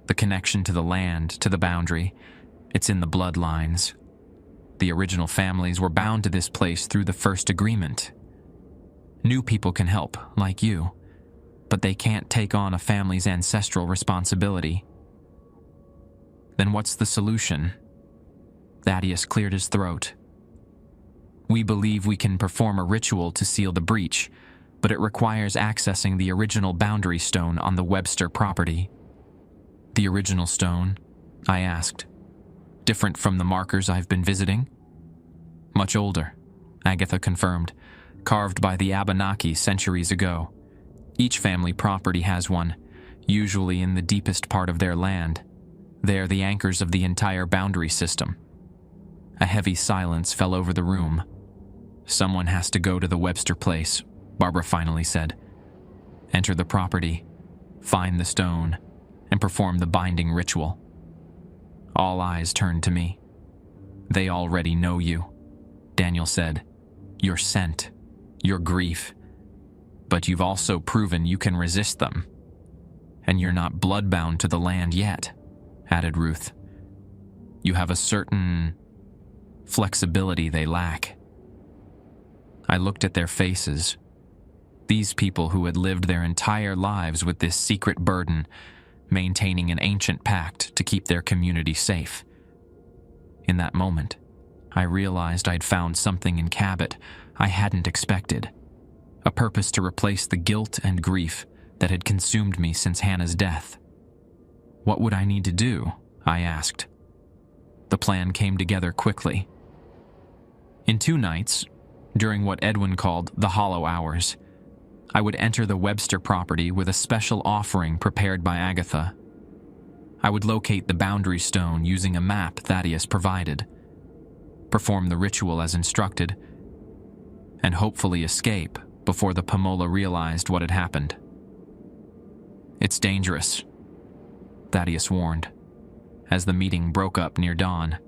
S1: The connection to the land, to the boundary, it's in the bloodlines. The original families were bound to this place through the first agreement. New people can help, like you, but they can't take on a family's ancestral responsibility. Then what's the solution? Thaddeus cleared his throat. We believe we can perform a ritual to seal the breach, but it requires accessing the original boundary stone on the Webster property. The original stone? I asked. Different from the markers I've been visiting? Much older, Agatha confirmed, carved by the Abenaki centuries ago. Each family property has one, usually in the deepest part of their land. They are the anchors of the entire boundary system. A heavy silence fell over the room. Someone has to go to the Webster place, Barbara finally said. Enter the property, find the stone, and perform the binding ritual. All eyes turned to me. They already know you, Daniel said. Your scent, your grief. But you've also proven you can resist them. And you're not bloodbound to the land yet, added Ruth. You have a certain flexibility they lack. I looked at their faces. These people who had lived their entire lives with this secret burden, maintaining an ancient pact to keep their community safe. In that moment, I realized I'd found something in Cabot I hadn't expected. A purpose to replace the guilt and grief that had consumed me since Hannah's death. What would I need to do? I asked. The plan came together quickly. In 2 nights, during what Edwin called the hollow hours, I would enter the Webster property with a special offering prepared by Agatha. I would locate the boundary stone using a map Thaddeus provided, perform the ritual as instructed, and hopefully escape before the Pomola realized what had happened. It's dangerous, Thaddeus warned, as the meeting broke up near dawn.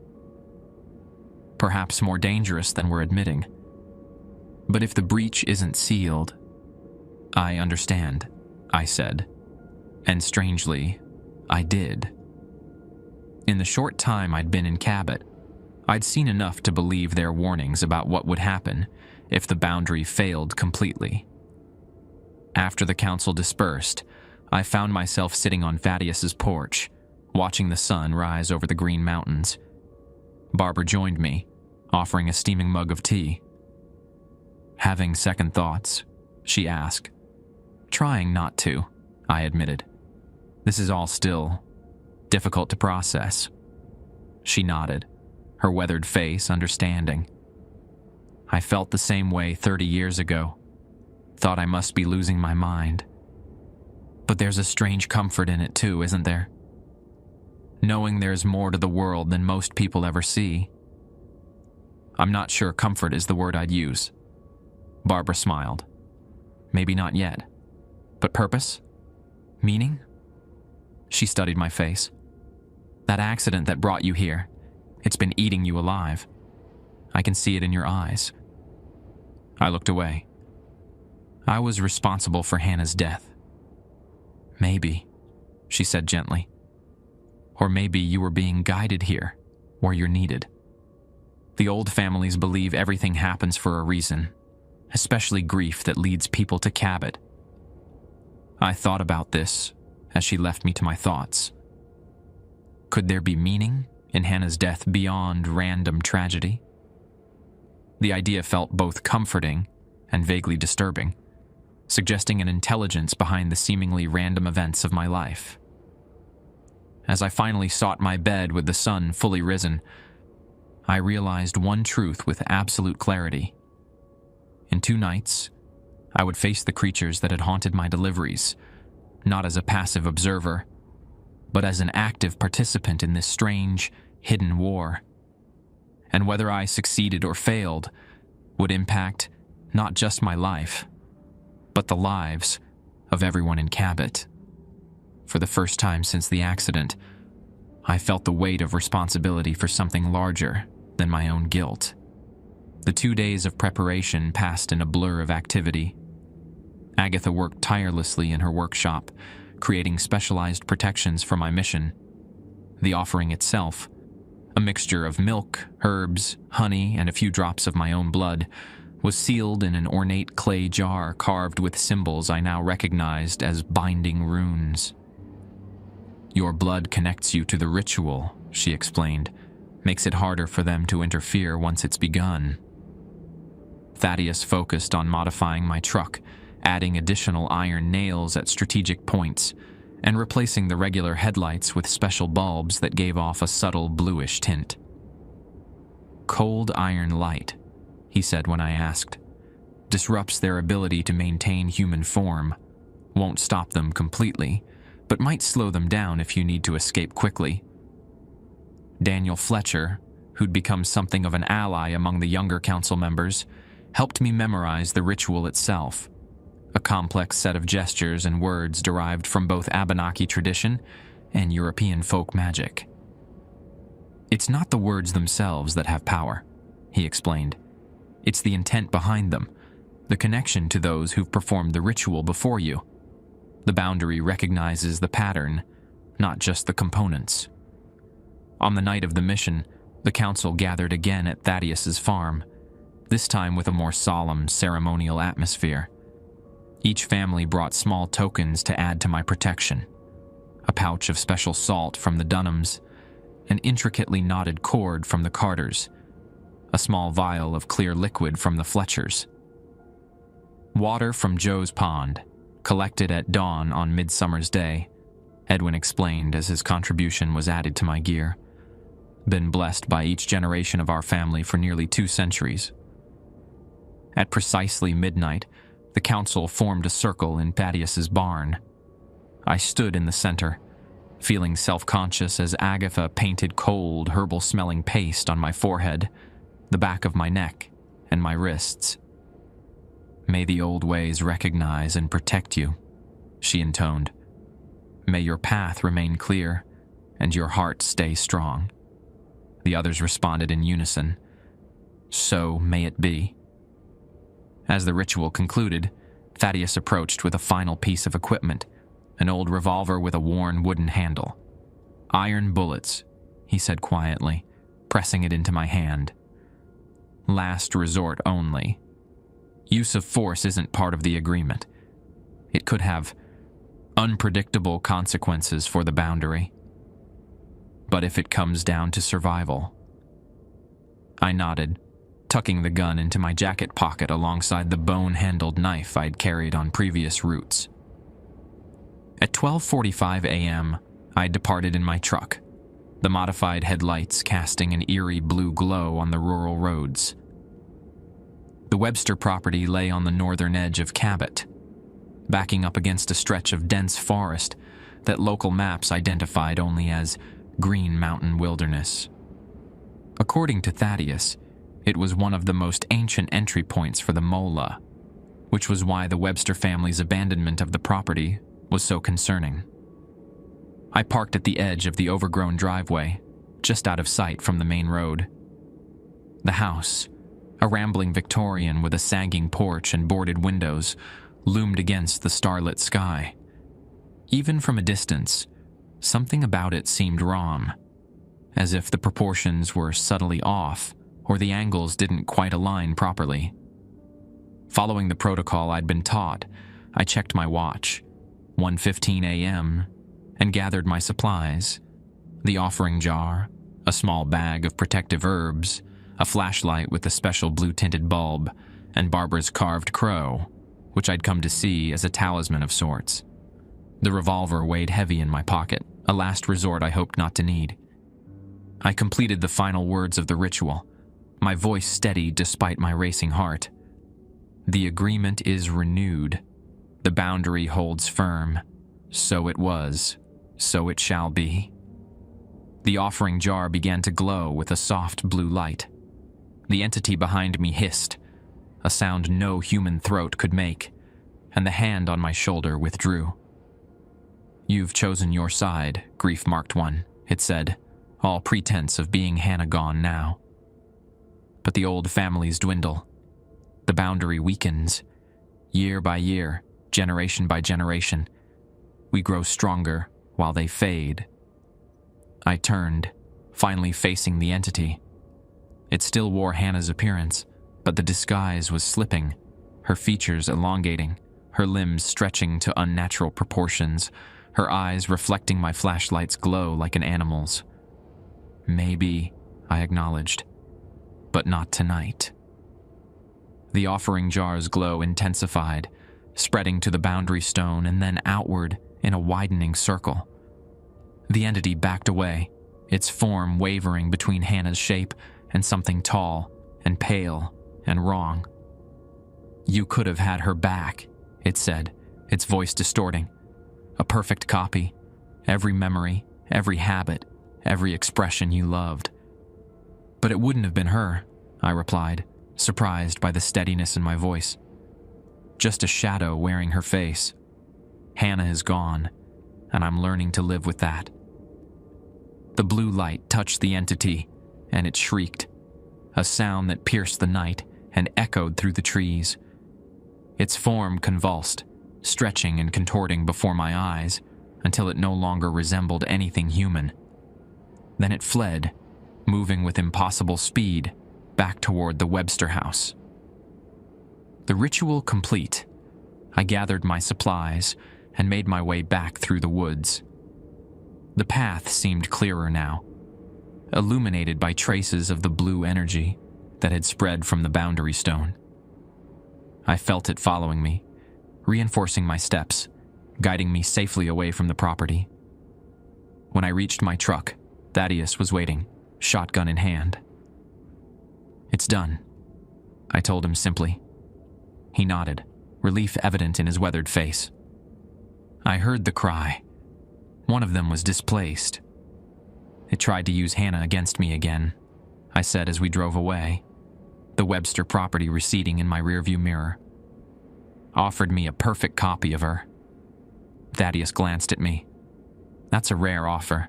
S1: Perhaps more dangerous than we're admitting. But if the breach isn't sealed, I understand, I said. And strangely, I did. In the short time I'd been in Cabot, I'd seen enough to believe their warnings about what would happen if the boundary failed completely. After the council dispersed, I found myself sitting on Thaddeus's porch, watching the sun rise over the Green Mountains. Barbara joined me, offering a steaming mug of tea. Having second thoughts? She asked. Trying not to, I admitted. This is all still difficult to process. She nodded, her weathered face understanding. I felt the same way 30 years ago. Thought I must be losing my mind. But there's a strange comfort in it too, isn't there? Knowing there's more to the world than most people ever see. I'm not sure comfort is the word I'd use. Barbara smiled. Maybe not yet. But purpose? Meaning? She studied my face. That accident that brought you here, it's been eating you alive. I can see it in your eyes. I looked away. I was responsible for Hannah's death. Maybe, she said gently. Or maybe you were being guided here, where you're needed. The old families believe everything happens for a reason, especially grief that leads people to Cabot. I thought about this as she left me to my thoughts. Could there be meaning in Hannah's death beyond random tragedy? The idea felt both comforting and vaguely disturbing, suggesting an intelligence behind the seemingly random events of my life. As I finally sought my bed with the sun fully risen, I realized one truth with absolute clarity. In 2 nights, I would face the creatures that had haunted my deliveries, not as a passive observer, but as an active participant in this strange, hidden war. And whether I succeeded or failed would impact not just my life, but the lives of everyone in Cabot. For the first time since the accident, I felt the weight of responsibility for something larger than my own guilt. The 2 days of preparation passed in a blur of activity. Agatha worked tirelessly in her workshop, creating specialized protections for my mission. The offering itself, a mixture of milk, herbs, honey, and a few drops of my own blood, was sealed in an ornate clay jar carved with symbols I now recognized as binding runes. "Your blood connects you to the ritual," she explained, "makes it harder for them to interfere once it's begun." Thaddeus focused on modifying my truck, adding additional iron nails at strategic points, and replacing the regular headlights with special bulbs that gave off a subtle bluish tint. "Cold iron light," he said when I asked, "disrupts their ability to maintain human form, won't stop them completely, but might slow them down if you need to escape quickly." Daniel Fletcher, who'd become something of an ally among the younger council members, helped me memorize the ritual itself, a complex set of gestures and words derived from both Abenaki tradition and European folk magic. "It's not the words themselves that have power," he explained. "It's the intent behind them, the connection to those who've performed the ritual before you. The boundary recognizes the pattern, not just the components." On the night of the mission, the council gathered again at Thaddeus's farm, this time with a more solemn, ceremonial atmosphere. Each family brought small tokens to add to my protection: a pouch of special salt from the Dunhams, an intricately knotted cord from the Carters, a small vial of clear liquid from the Fletchers. "Water from Joe's pond, collected at dawn on Midsummer's Day," Edwin explained as his contribution was added to my gear. "Been blessed by each generation of our family for nearly 2 centuries." At precisely midnight, the council formed a circle in Thaddeus's barn. I stood in the center, feeling self-conscious as Agatha painted cold, herbal-smelling paste on my forehead, the back of my neck, and my wrists. "May the old ways recognize and protect you," she intoned. "May your path remain clear, and your heart stay strong." The others responded in unison. "So may it be." As the ritual concluded, Thaddeus approached with a final piece of equipment, an old revolver with a worn wooden handle. "Iron bullets," he said quietly, pressing it into my hand. "Last resort only. Use of force isn't part of the agreement. It could have unpredictable consequences for the boundary. But if it comes down to survival..." I nodded, tucking the gun into my jacket pocket alongside the bone-handled knife I'd carried on previous routes. At 12:45 a.m., I departed in my truck, the modified headlights casting an eerie blue glow on the rural roads. The Webster property lay on the northern edge of Cabot, backing up against a stretch of dense forest that local maps identified only as Green Mountain Wilderness. According to Thaddeus, it was one of the most ancient entry points for the Mola, which was why the Webster family's abandonment of the property was so concerning. I parked at the edge of the overgrown driveway, just out of sight from the main road. The house, a rambling Victorian with a sagging porch and boarded windows, loomed against the starlit sky. Even from a distance, something about it seemed wrong, as if the proportions were subtly off or the angles didn't quite align properly. Following the protocol I'd been taught, I checked my watch, 1:15 a.m., and gathered my supplies: the offering jar, a small bag of protective herbs, a flashlight with a special blue-tinted bulb, and Barbara's carved crow, which I'd come to see as a talisman of sorts. The revolver weighed heavy in my pocket, a last resort I hoped not to need. I completed the final words of the ritual, my voice steady despite my racing heart. "The agreement is renewed. The boundary holds firm. So it was. So it shall be." The offering jar began to glow with a soft blue light. The entity behind me hissed, a sound no human throat could make, and the hand on my shoulder withdrew. "You've chosen your side, grief-marked one," it said, all pretense of being Hannah gone now. but the old families dwindle. The boundary weakens. Year by year, generation by generation, we grow stronger while they fade. I turned, finally facing the entity. It still wore Hannah's appearance, but the disguise was slipping, her features elongating, her limbs stretching to unnatural proportions, her eyes reflecting my flashlight's glow like an animal's. Maybe, I acknowledged, but not tonight. The offering jar's glow intensified, spreading to the boundary stone and then outward in a widening circle. The entity backed away, its form wavering between Hannah's shape and something tall and pale and wrong. "You could have had her back," it said, its voice distorting. "A perfect copy. Every memory, every habit, every expression you loved." "But it wouldn't have been her," I replied, surprised by the steadiness in my voice. "Just a shadow wearing her face. Hannah is gone, and I'm learning to live with that." The blue light touched the entity, and it shrieked, a sound that pierced the night and echoed through the trees. Its form convulsed, stretching and contorting before my eyes until it no longer resembled anything human. Then it fled, moving with impossible speed back toward the Webster house. The ritual complete, I gathered my supplies and made my way back through the woods. The path seemed clearer now, illuminated by traces of the blue energy that had spread from the boundary stone. I felt it following me, reinforcing my steps, guiding me safely away from the property. When I reached my truck, Thaddeus was waiting, shotgun in hand. "It's done," I told him simply. He nodded, relief evident in his weathered face. I heard the cry. One of them was displaced. "It tried to use Hannah against me again," I said as we drove away, the Webster property receding in my rearview mirror. "Offered me a perfect copy of her." Thaddeus glanced at me. "That's a rare offer.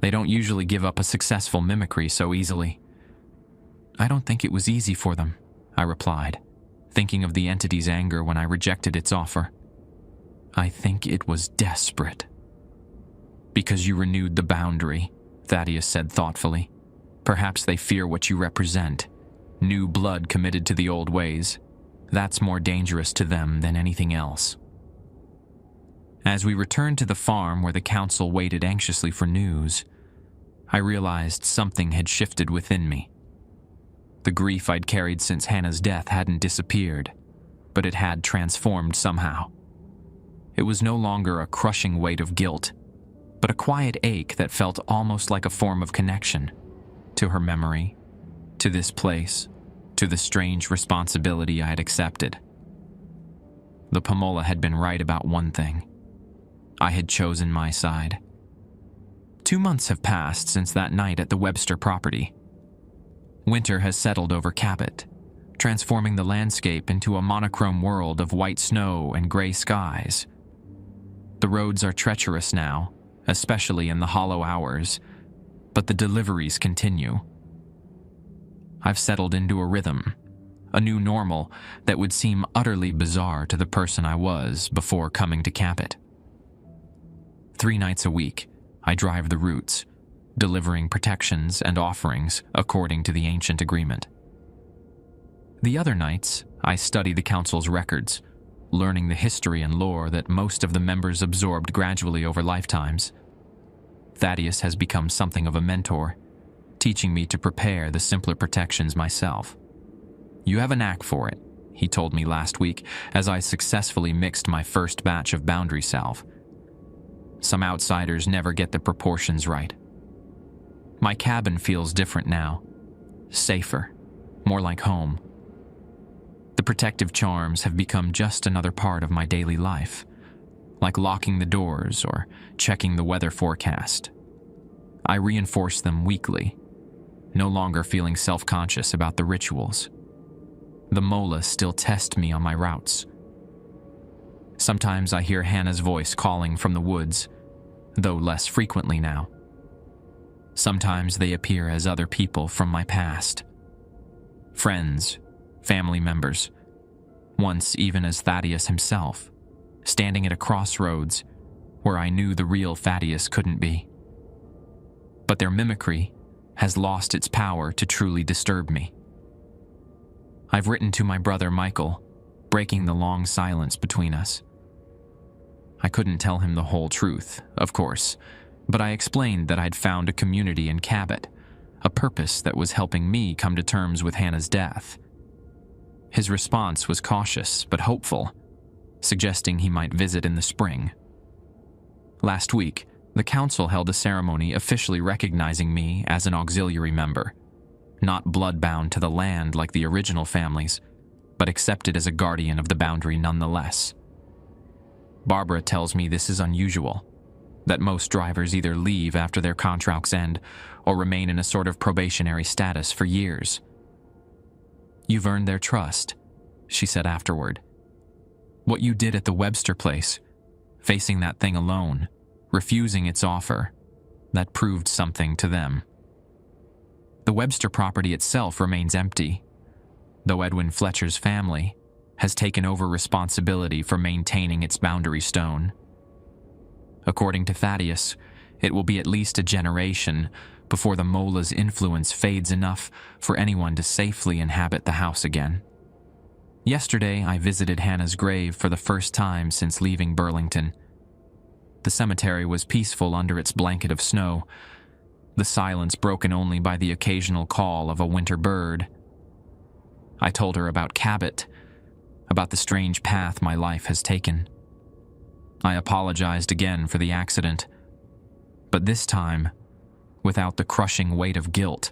S1: They don't usually give up a successful mimicry so easily." "I don't think it was easy for them," I replied, thinking of the entity's anger when I rejected its offer. "I think it was desperate." "Because you renewed the boundary," Thaddeus said thoughtfully. "Perhaps they fear what you represent. New blood committed to the old ways. That's more dangerous to them than anything else." As we returned to the farm where the council waited anxiously for news, I realized something had shifted within me. The grief I'd carried since Hannah's death hadn't disappeared, but it had transformed somehow. It was no longer a crushing weight of guilt, but a quiet ache that felt almost like a form of connection to her memory, to this place, to the strange responsibility I had accepted. The Pomola had been right about one thing. I had chosen my side. 2 months have passed since that night at the Webster property. Winter has settled over Cabot, transforming the landscape into a monochrome world of white snow and gray skies. The roads are treacherous now, especially in the hollow hours, but the deliveries continue. I've settled into a rhythm, a new normal that would seem utterly bizarre to the person I was before coming to Cabot. 3 nights a week, I drive the routes, delivering protections and offerings according to the ancient agreement. The other nights, I study the council's records, learning the history and lore that most of the members absorbed gradually over lifetimes. Thaddeus has become something of a mentor, teaching me to prepare the simpler protections myself. "You have a knack for it," he told me last week as I successfully mixed my first batch of boundary salve. "Some outsiders never get the proportions right." My cabin feels different now, safer, more like home. The protective charms have become just another part of my daily life, like locking the doors or checking the weather forecast. I reinforce them weekly, no longer feeling self-conscious about the rituals. The mola still test me on my routes. Sometimes I hear Hannah's voice calling from the woods, though less frequently now. Sometimes they appear as other people from my past. friends, family members, once even as Thaddeus himself, standing at a crossroads where I knew the real Thaddeus couldn't be. But their mimicry has lost its power to truly disturb me. I've written to my brother Michael, breaking the long silence between us. I couldn't tell him the whole truth, of course, but I explained that I'd found a community in Cabot, a purpose that was helping me come to terms with Hannah's death. His response was cautious but hopeful, suggesting he might visit in the spring. Last week, the council held a ceremony officially recognizing me as an auxiliary member, not blood-bound to the land like the original families, but accepted as a guardian of the boundary nonetheless. Barbara tells me this is unusual, that most drivers either leave after their contracts end or remain in a sort of probationary status for years. "You've earned their trust," she said afterward. "What you did at the Webster place, facing that thing alone, refusing its offer, that proved something to them." The Webster property itself remains empty, though Edwin Fletcher's family has taken over responsibility for maintaining its boundary stone. According to Thaddeus, it will be at least a generation before the Mola's influence fades enough for anyone to safely inhabit the house again. Yesterday, I visited Hannah's grave for the first time since leaving Burlington. The cemetery was peaceful under its blanket of snow, the silence broken only by the occasional call of a winter bird. I told her about Cabot, about the strange path my life has taken. I apologized again for the accident, but this time without the crushing weight of guilt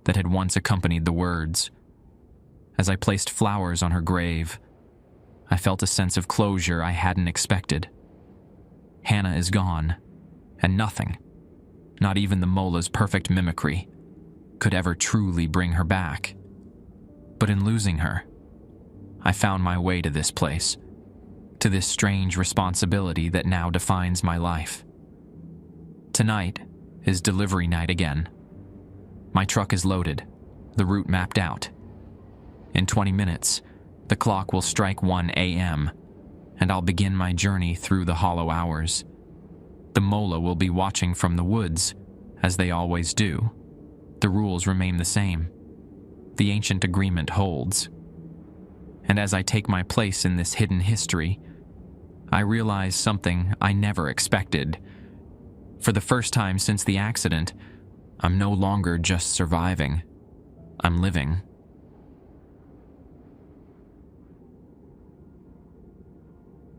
S1: that had once accompanied the words. As I placed flowers on her grave, I felt a sense of closure I hadn't expected. Hannah is gone, and nothing, not even the Mola's perfect mimicry, could ever truly bring her back. But in losing her, I found my way to this place, to this strange responsibility that now defines my life. Tonight is delivery night again. My truck is loaded, the route mapped out. In 20 minutes, the clock will strike 1 a.m., and I'll begin my journey through the hollow hours. The Mola will be watching from the woods, as they always do. The rules remain the same. The ancient agreement holds. And as I take my place in this hidden history, I realize something I never expected. For the first time since the accident, I'm no longer just surviving. I'm living.